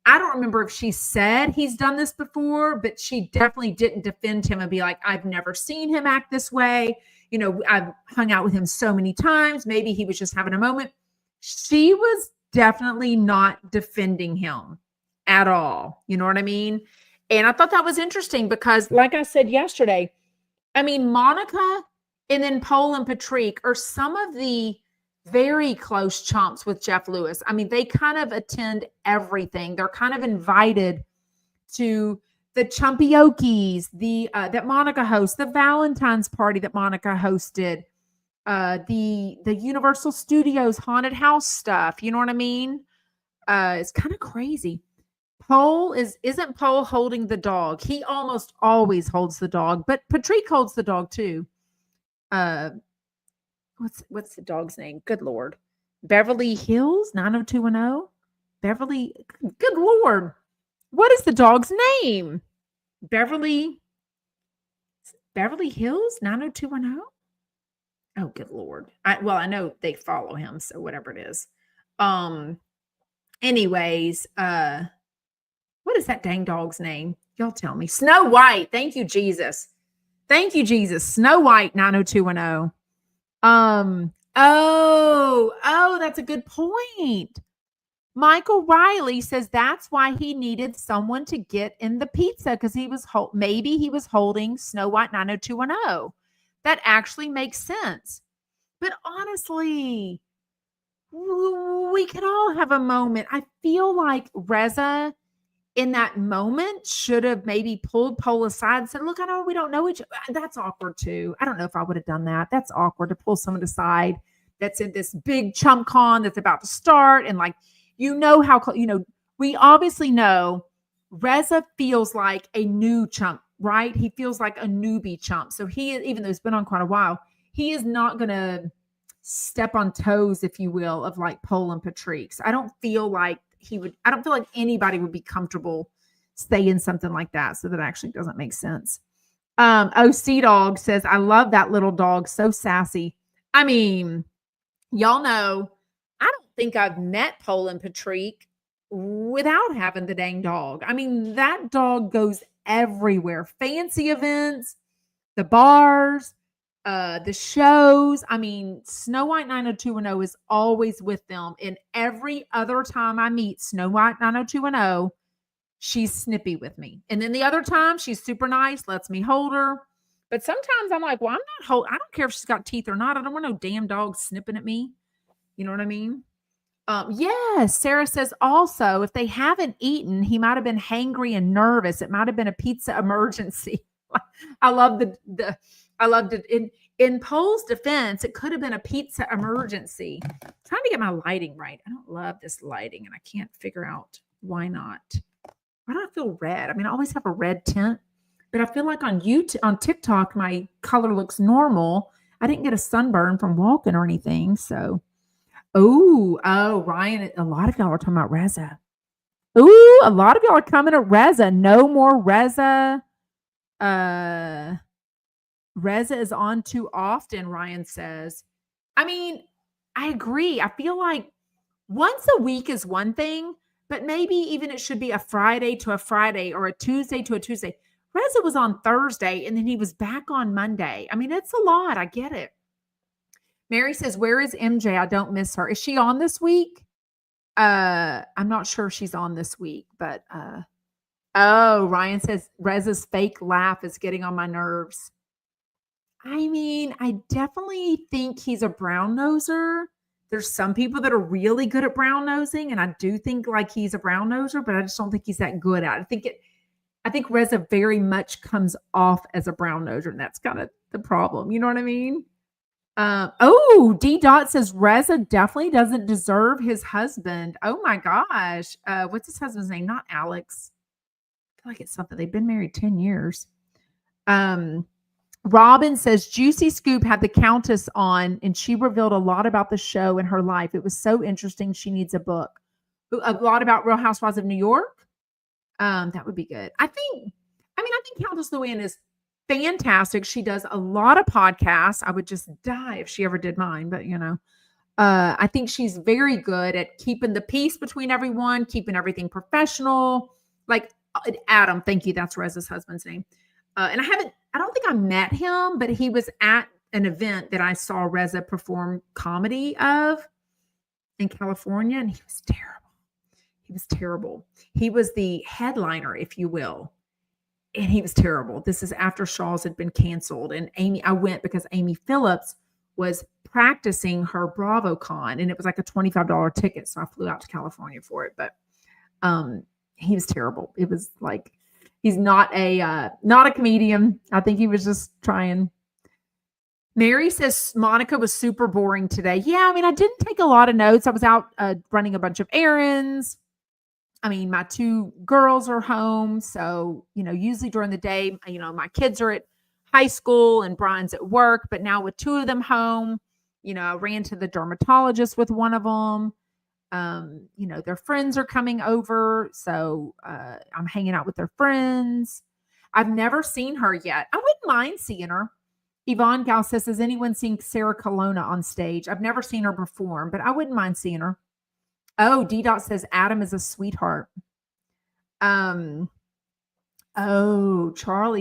I don't remember if she said he's done this before, but she definitely didn't defend him and be like, I've never seen him act this way. I've hung out with him so many times. Maybe he was just having a moment. She was definitely not defending him at all. You know what I mean? And I thought that was interesting because, like I said yesterday, I mean, Monica and then Pole and Patrick are some of the very close chumps with Jeff Lewis. I mean, they kind of attend everything. They're kind of invited to the Chumpiokies, that Monica hosts, the Valentine's party that Monica hosted, the Universal Studios haunted house stuff. You know what I mean? It's kind of crazy. Pole isn't Pole holding the dog? He almost always holds the dog, but Patrick holds the dog too. What's the dog's name? Good Lord. Beverly Hills 90210. Beverly. Good Lord. What is the dog's name? Beverly Hills 90210. Oh, good Lord. I know they follow him, so whatever it is. Anyways, what is that dang dog's name? Y'all tell me. Snow White. Thank you, Jesus. Thank you, Jesus. Snow White 90210. That's a good point. Michael Riley says that's why he needed someone to get in the pizza because maybe he was holding Snow White 90210. That actually makes sense. But honestly, we could all have a moment. I feel like Reza in that moment should have maybe pulled Pole aside and said, look, I know we don't know each other. That's awkward too. I don't know if I would have done that. That's awkward to pull someone aside that's in this big chump con that's about to start. And like, we obviously know Reza feels like a new chump, right? He feels like a newbie chump. So even though it's been on quite a while, he is not going to step on toes, if you will, of like Pole and Patrick. So I don't feel like anybody would be comfortable saying something like that. So that actually doesn't make sense. OC Dog says, I love that little dog. So sassy. I mean, y'all know, I don't think I've met Pole and Patrick without having the dang dog. I mean, that dog goes everywhere. Fancy events, the bars, the shows. I mean, Snow White 90210 is always with them. And every other time I meet Snow White 90210, she's snippy with me. And then the other time she's super nice, lets me hold her. But sometimes I'm like, well, I don't care if she's got teeth or not. I don't want no damn dog snipping at me. You know what I mean? Yes, Sarah says also, if they haven't eaten, he might have been hangry and nervous. It might have been a pizza emergency. I loved it. In Pole's defense, it could have been a pizza emergency. I'm trying to get my lighting right. I don't love this lighting, and I can't figure out why not. Why do I feel red? I mean, I always have a red tint, but I feel like on TikTok, my color looks normal. I didn't get a sunburn from walking or anything, so. Oh, Ryan, a lot of y'all are talking about Reza. Ooh, a lot of y'all are coming at Reza. No more Reza. Reza is on too often, Ryan says. I mean, I agree. I feel like once a week is one thing, but maybe even it should be a Friday to a Friday or a Tuesday to a Tuesday. Reza was on Thursday and then he was back on Monday. I mean, it's a lot. I get it. Mary says, where is MJ? I don't miss her. Is she on this week? I'm not sure if she's on this week, but Ryan says Reza's fake laugh is getting on my nerves. I mean, I definitely think he's a brown noser. There's some people that are really good at brown nosing, and I do think like he's a brown noser, but I just don't think he's that good at it. I think Reza very much comes off as a brown noser, and that's kind of the problem. You know what I mean? D Dot says Reza definitely doesn't deserve his husband. Oh my gosh. What's his husband's name? Not Alex. I feel like it's something. They've been married 10 years. Robin says Juicy Scoop had the Countess on, and she revealed a lot about the show and her life. It was so interesting. She needs a book. A lot about Real Housewives of New York. That would be good. I think Countess Luann is fantastic. She does a lot of podcasts. I would just die if she ever did mine, but I think she's very good at keeping the peace between everyone, keeping everything professional. Like Adam, thank you. That's Reza's husband's name. And I don't think I met him, but he was at an event that I saw Reza perform comedy of in California, and he was terrible. He was terrible. He was the headliner, if you will. And he was terrible. This is after Shaw's had been canceled. And I went because Amy Phillips was practicing her BravoCon, and it was like a $25 ticket. So I flew out to California for it. But he was terrible. It was like, he's not a comedian. I think he was just trying. Mary says Monika was super boring today. Yeah, I mean, I didn't take a lot of notes. I was out running a bunch of errands. I mean, my two girls are home. So, usually during the day, my kids are at high school and Brian's at work. But now with two of them home, I ran to the dermatologist with one of them. Their friends are coming over. So I'm hanging out with their friends. I've never seen her yet. I wouldn't mind seeing her. Yvonne Gal says, has anyone seen Sarah Colonna on stage? I've never seen her perform, but I wouldn't mind seeing her. Oh, D Dot says Adam is a sweetheart. Charlie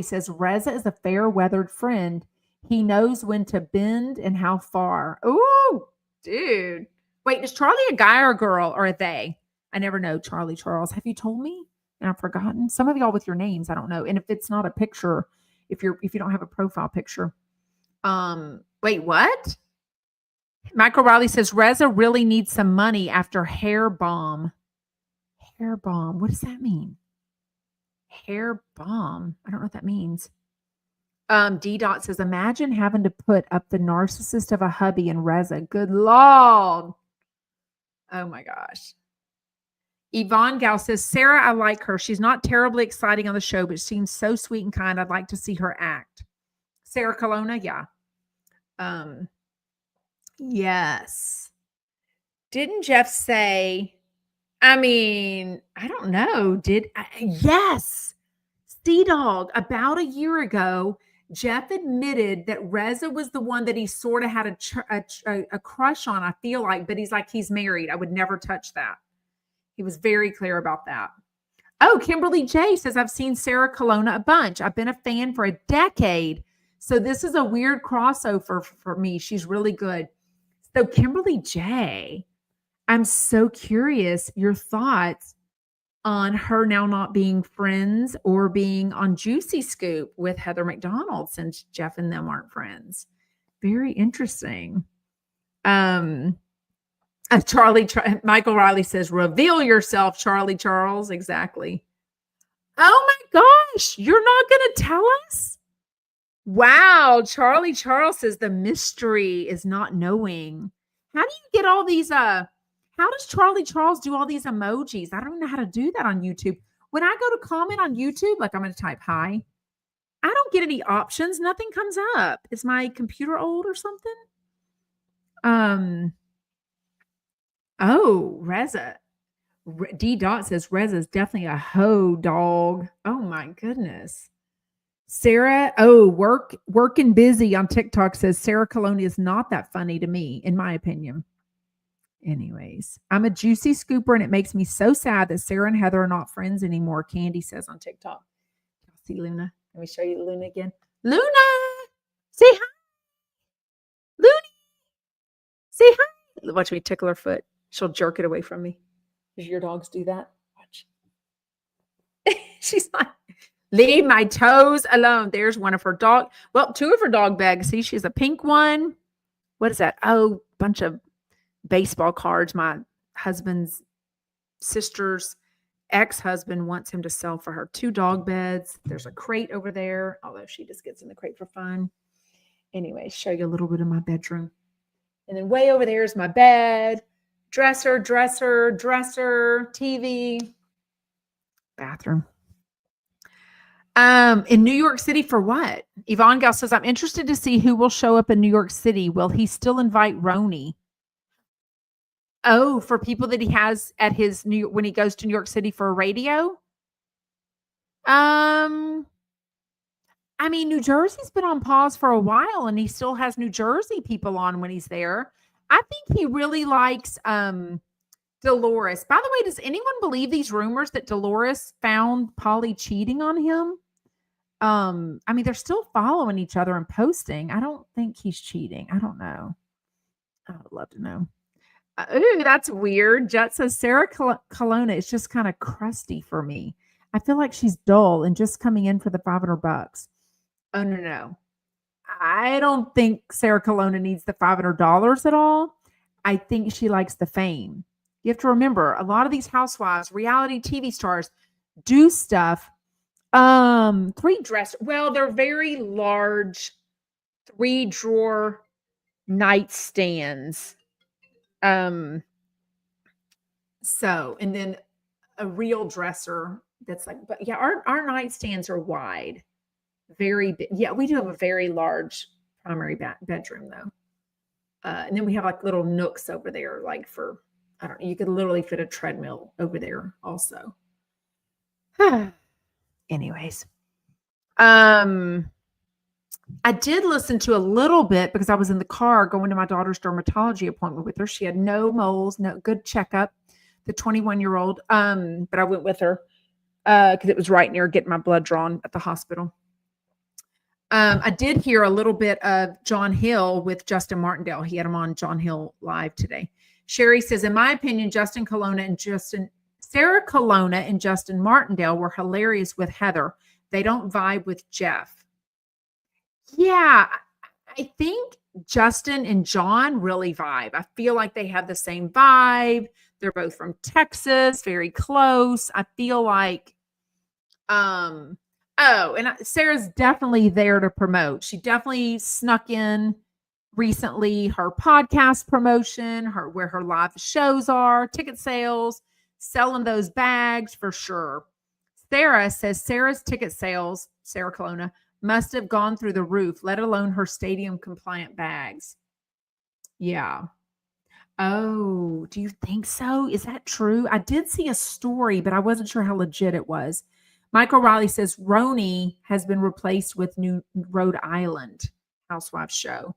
says Reza is a fair-weathered friend. He knows when to bend and how far. Oh, dude. Wait, is Charlie a guy or a girl or a they? I never know, Charlie Charles. Have you told me? And I've forgotten. Some of y'all with your names, I don't know. And if it's not a picture, if you don't have a profile picture. Wait, what? Michael Riley says Reza really needs some money after hair bomb. Hair bomb. What does that mean? Hair bomb. I don't know what that means. D Dot says, imagine having to put up the narcissist of a hubby and Reza. Good Lord. Oh my gosh. Yvonne Gal says, Sarah, I like her. She's not terribly exciting on the show, but seems so sweet and kind. I'd like to see her act. Sarah Colonna, yeah. Yes. Didn't Jeff say, I don't know. Yes. C-Dog, about a year ago, Jeff admitted that Reza was the one that he sort of had a crush on, I feel like, but he's married. I would never touch that. He was very clear about that. Oh, Kimberly J says, I've seen Sarah Colonna a bunch. I've been a fan for a decade. So this is a weird crossover for me. She's really good. So Kimberly J, I'm so curious your thoughts on her now not being friends or being on Juicy Scoop with Heather McDonald since Jeff and them aren't friends. Very interesting. Michael Riley says, reveal yourself, Charlie Charles. Exactly. Oh my gosh, you're not going to tell us? Wow, Charlie Charles says the mystery is not knowing. How do you get all these how does Charlie Charles do all these emojis? I don't know how to do that on YouTube. When I go to comment on YouTube, like I'm going to type hi, I don't get any options. Nothing comes up. Is my computer old or something? Oh, Reza. D Dot says Reza is definitely a hoe dog. Oh my goodness. Sarah, working busy on TikTok says Sarah Colonna is not that funny to me, in my opinion. Anyways, I'm a Juicy Scooper, and it makes me so sad that Sarah and Heather are not friends anymore. Candy says on TikTok. See Luna? Let me show you Luna again. Luna, say hi. Luna, say hi. Watch me tickle her foot. She'll jerk it away from me. Does your dogs do that? Watch. She's like, Leave my toes alone. There's one of her dog. Well, two of her dog bags. See, she has a pink one. What is that? Oh, bunch of baseball cards. My husband's sister's ex-husband wants him to sell for her. 2 dog beds. There's a crate over there, although she just gets in the crate for fun. Anyway, show you a little bit of my bedroom. And then way over there is my bed, dresser, TV, bathroom. In New York City for what? Yvonne Gal says, I'm interested to see who will show up in New York City. Will he still invite Roni? Oh, for people that he has at his when he goes to New York City for a radio? I mean, New Jersey's been on pause for a while and he still has New Jersey people on when he's there. I think he really likes Dolores. By the way, does anyone believe these rumors that Dolores found Polly cheating on him? I mean, they're still following each other and posting. I don't think he's cheating. I don't know. I would love to know. Ooh, that's weird. Jet says Sarah Colonna is just kind of crusty for me. I feel like she's dull and just coming in for the $500. Oh, no. I don't think Sarah Colonna needs the $500 at all. I think she likes the fame. You have to remember, a lot of these housewives, reality TV stars, do stuff. 3 dresser. Well, they're very large 3-drawer nightstands. So, and then a real dresser that's like, but yeah, our nightstands are wide, very big. Yeah, we do have a very large primary bedroom though. And then we have like little nooks over there, like for, I don't know, you could literally fit a treadmill over there also. Anyways, I did listen to a little bit because I was in the car going to my daughter's dermatology appointment with her. She had no moles, no good checkup, the 21-year-old. But I went with her because it was right near getting my blood drawn at the hospital. I did hear a little bit of John Hill with Justin Martindale. He had him on John Hill Live today. Sherry says, in my opinion, Sarah Colonna and Justin Martindale were hilarious with Heather. They don't vibe with Jeff. Yeah, I think Justin and John really vibe. I feel like they have the same vibe. They're both from Texas, very close. I feel like, and Sarah's definitely there to promote. She definitely snuck in recently her podcast promotion, where her live shows are, ticket sales, selling those bags for sure. Sarah says Sarah's ticket sales, Sarah Colonna, must have gone through the roof, let alone her stadium compliant bags. Yeah. Oh, do you think so? Is that true? I did see a story, but I wasn't sure how legit it was. Michael Riley says Roni has been replaced with New Rhode Island Housewives show.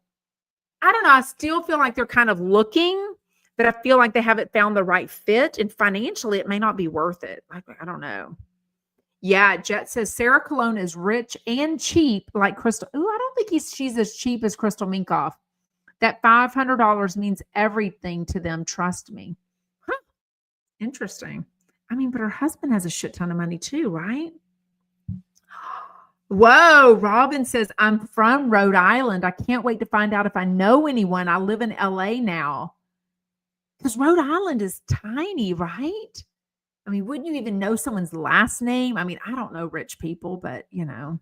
I don't know. I still feel like they're kind of looking, but I feel like they haven't found the right fit. And financially, it may not be worth it. I don't know. Yeah, Jet says Sarah Colonna is rich and cheap like Crystal. Ooh, I don't think she's as cheap as Crystal Minkoff. That $500 means everything to them. Trust me. Huh. Interesting. I mean, but her husband has a shit ton of money too, right? Whoa, Robin says, I'm from Rhode Island. I can't wait to find out if I know anyone. I live in LA now. Because Rhode Island is tiny, right? I mean, wouldn't you even know someone's last name? I mean, I don't know rich people, but you know,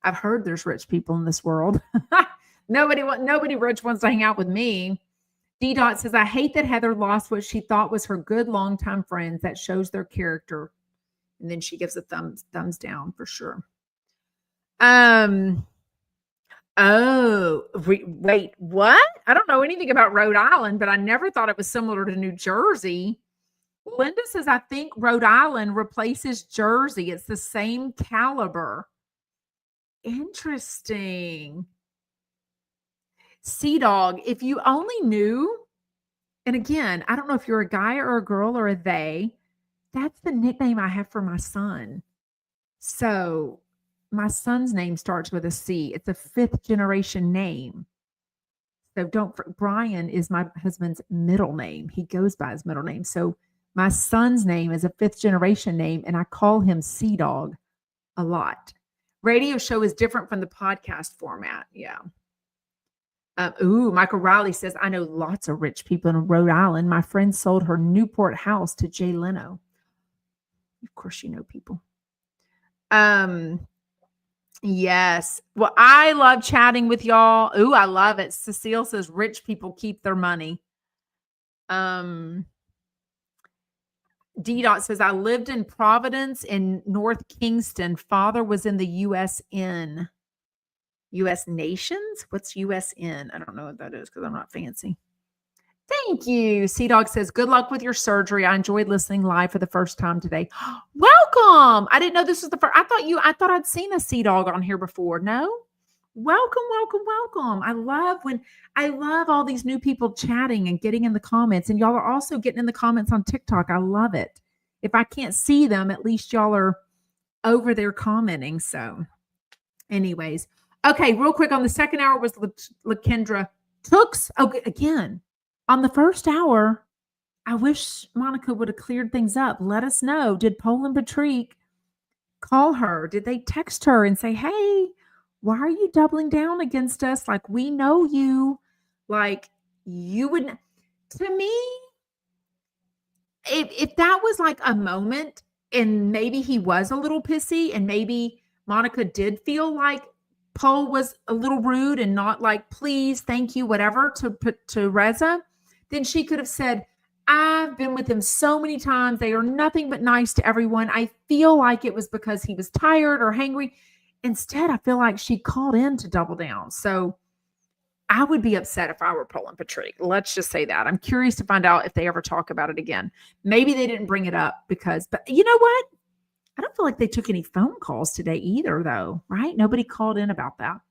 I've heard there's rich people in this world. Nobody rich wants to hang out with me. D Dot says, I hate that Heather lost what she thought was her good longtime friends. That shows their character. And then she gives a thumbs down for sure. Wait, what? I don't know anything about Rhode Island, but I never thought it was similar to New Jersey. Linda says, I think Rhode Island replaces Jersey. It's the same caliber. Interesting. Sea Dog, if you only knew, and again, I don't know if you're a guy or a girl or a they, that's the nickname I have for my son. So my son's name starts with a C. It's a 5th generation name. So Brian is my husband's middle name. He goes by his middle name. So my son's name is a 5th generation name, and I call him Sea Dog A lot. Radio show is different from the podcast format. Yeah. Michael Riley says, I know lots of rich people in Rhode Island. My friend sold her Newport house to Jay Leno. Of course, you know people. Yes. Well, I love chatting with y'all. Ooh, I love it. Cecile says rich people keep their money. D-Dot says, I lived in Providence in North Kingston. Father was in the USN. U.S. Nations? What's USN? I don't know what that is because I'm not fancy. Thank you. C-Dog says, good luck with your surgery. I enjoyed listening live for the first time today. Welcome. I didn't know this was the first. I thought I'd seen a C-Dog on here before. No? Welcome, welcome, welcome. I love all these new people chatting and getting in the comments. And y'all are also getting in the comments on TikTok. I love it. If I can't see them, at least y'all are over there commenting. So anyways. Okay, real quick on the second hour was Lakendra Tooks. Okay, again, on the first hour, I wish Monika would have cleared things up. Let us know. Did Paul and Patrick call her? Did they text her and say, hey, why are you doubling down against us? Like, we know you. Like, you would, to me, if that was like a moment and maybe he was a little pissy and maybe Monika did feel like Paul was a little rude and not like, please, thank you, whatever, to Reza, then she could have said, I've been with him so many times. They are nothing but nice to everyone. I feel like it was because he was tired or hangry. Instead, I feel like she called in to double down. So I would be upset if I were Paul and Patrick. Let's just say that. I'm curious to find out if they ever talk about it again. Maybe they didn't bring it up but you know what? I don't feel like they took any phone calls today either, though, right? Nobody called in about that.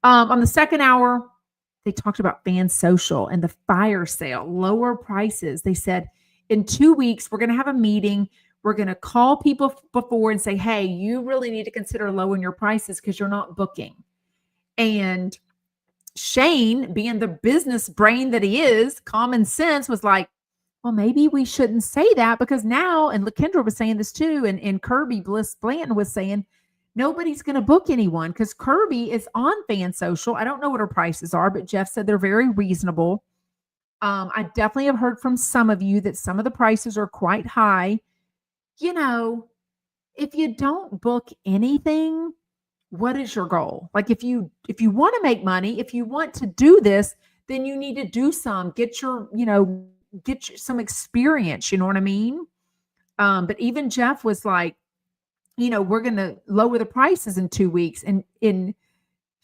On the second hour, they talked about Fan Social and the fire sale, lower prices. They said, in 2 weeks, we're going to have a meeting. We're going to call people before and say, hey, you really need to consider lowering your prices because you're not booking. And Shane, being the business brain that he is, common sense, was like, well, maybe we shouldn't say that because now, and Lakendra was saying this too, and Kirby Bliss Blanton was saying, nobody's going to book anyone because Kirby is on Fan Social. I don't know what her prices are, but Jeff said they're very reasonable. I definitely have heard from some of you that some of the prices are quite high. You know, if you don't book anything, what is your goal? Like if you want to make money, if you want to do this, then you need to do some, get some experience. You know what I mean? But even Jeff was like, we're going to lower the prices in 2 weeks. And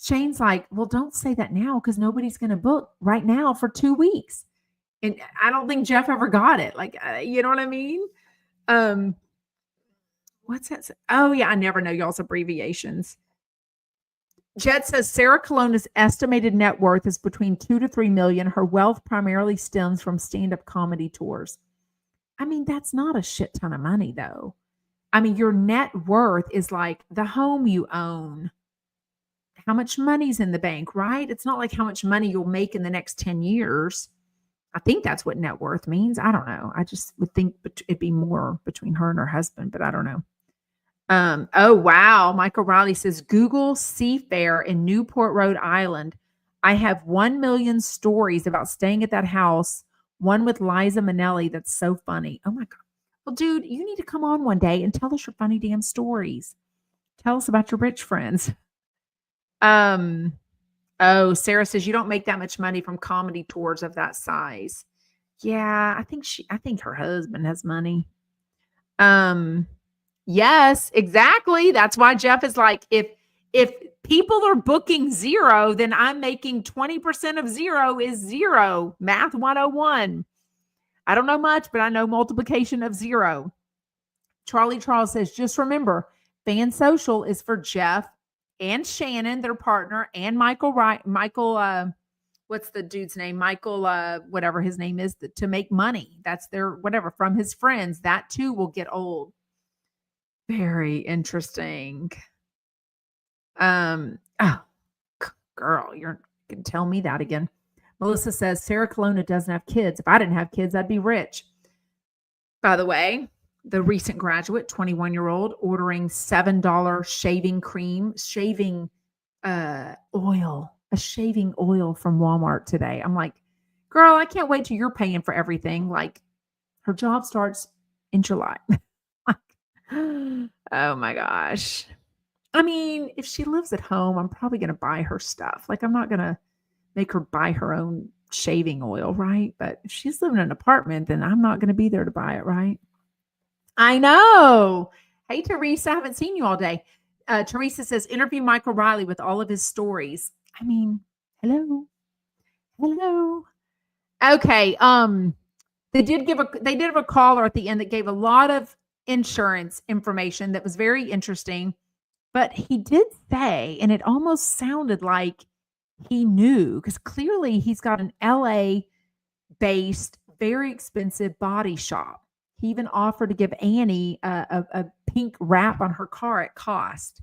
Shane's like, well, don't say that now because nobody's going to book right now for 2 weeks. And I don't think Jeff ever got it. Like, you know what I mean? What's that? Oh yeah. I never know y'all's abbreviations. Jet says Sarah Colonna's estimated net worth is between 2 to 3 million. Her wealth primarily stems from stand-up comedy tours. I mean, that's not a shit ton of money though. I mean, your net worth is like the home you own, how much money's in the bank, right? It's not like how much money you'll make in the next 10 years. I think that's what net worth means. I don't know. I just would think it'd be more between her and her husband, but I don't know. Oh, wow. Michael Riley says, Google Seafair in Newport, Rhode Island. I have 1 million stories about staying at that house. One with Liza Minnelli. That's so funny. Oh my God. Well, dude, you need to come on one day and tell us your funny damn stories. Tell us about your rich friends. Oh, Sarah says you don't make that much money from comedy tours of that size. Yeah, I think her husband has money. Yes, exactly. That's why Jeff is like, if people are booking zero, then I'm making 20% of zero is zero. Math 101. I don't know much, but I know multiplication of zero. Charlie Charles says, just remember, Fan Social is for Jeff and Shannon, their partner, and Michael, what's the dude's name? Michael, whatever his name is, to make money. That's their, whatever, from his friends. That too will get old. Very interesting. Oh, girl, you can tell me that again. Melissa says, Sarah Colonna doesn't have kids. If I didn't have kids, I'd be rich. By the way, the recent graduate, 21-year-old, ordering $7 shaving cream, shaving oil, a shaving oil from Walmart today. I'm like, girl, I can't wait till you're paying for everything. Like, her job starts in July. Oh my gosh. I mean, if she lives at home, I'm probably going to buy her stuff. Like, I'm not going to make her buy her own shaving oil, right? But if she's living in an apartment, then I'm not going to be there to buy it, right? I know. Hey, Teresa, I haven't seen you all day. Teresa says, interview Michael Riley with all of his stories. I mean, hello. Okay. They did have a caller at the end that gave a lot of insurance information that was very interesting, but he did say, and it almost sounded like he knew, because clearly he's got an LA based, very expensive body shop. He even offered to give Annie a pink wrap on her car at cost.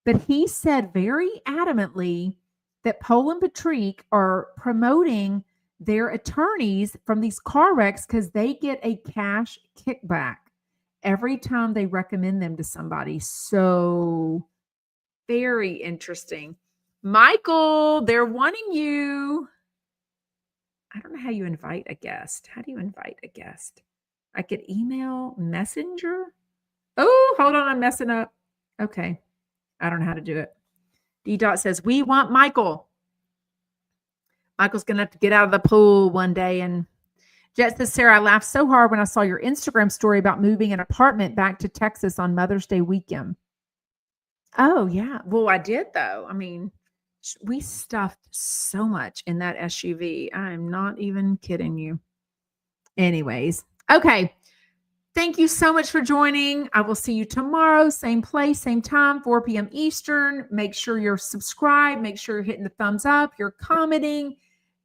But he said very adamantly that Pohl and Patrick are promoting their attorneys from these car wrecks because they get a cash kickback every time they recommend them to somebody. So very interesting. Michael, they're wanting you. I don't know how you invite a guest. How do you invite a guest? I could email Messenger. Oh, hold on. I'm messing up. Okay. I don't know how to do it. D-Dot says, we want Michael. Michael's going to have to get out of the pool one day. And Jet says, Sarah, I laughed so hard when I saw your Instagram story about moving an apartment back to Texas on Mother's Day weekend. Oh, yeah. Well, I did, though. I mean, we stuffed so much in that SUV. I'm not even kidding you. Anyways, okay. Thank you so much for joining. I will see you tomorrow, same place, same time, 4 p.m. Eastern. Make sure you're subscribed. Make sure you're hitting the thumbs up. You're commenting,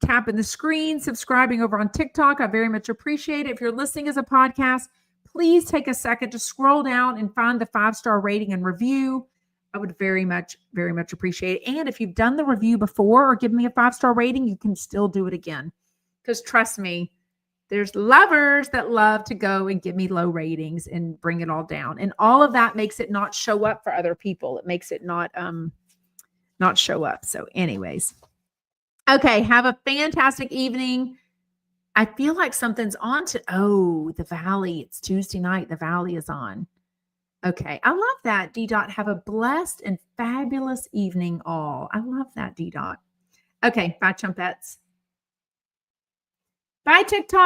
tapping the screen, subscribing over on TikTok. I very much appreciate it. If you're listening as a podcast, please take a second to scroll down and find the 5-star rating and review. I would very much appreciate it. And if you've done the review before or given me a 5-star rating, you can still do it again. Because trust me, there's lovers that love to go and give me low ratings and bring it all down. And all of that makes it not show up for other people. It makes it not show up. So anyways. Okay. Have a fantastic evening. I feel like something's on the Valley. It's Tuesday night. The Valley is on. Okay. I love that, D-Dot. Have a blessed and fabulous evening all. I love that, D-Dot. Okay. Bye, Chumpettes. Bye, TikTok.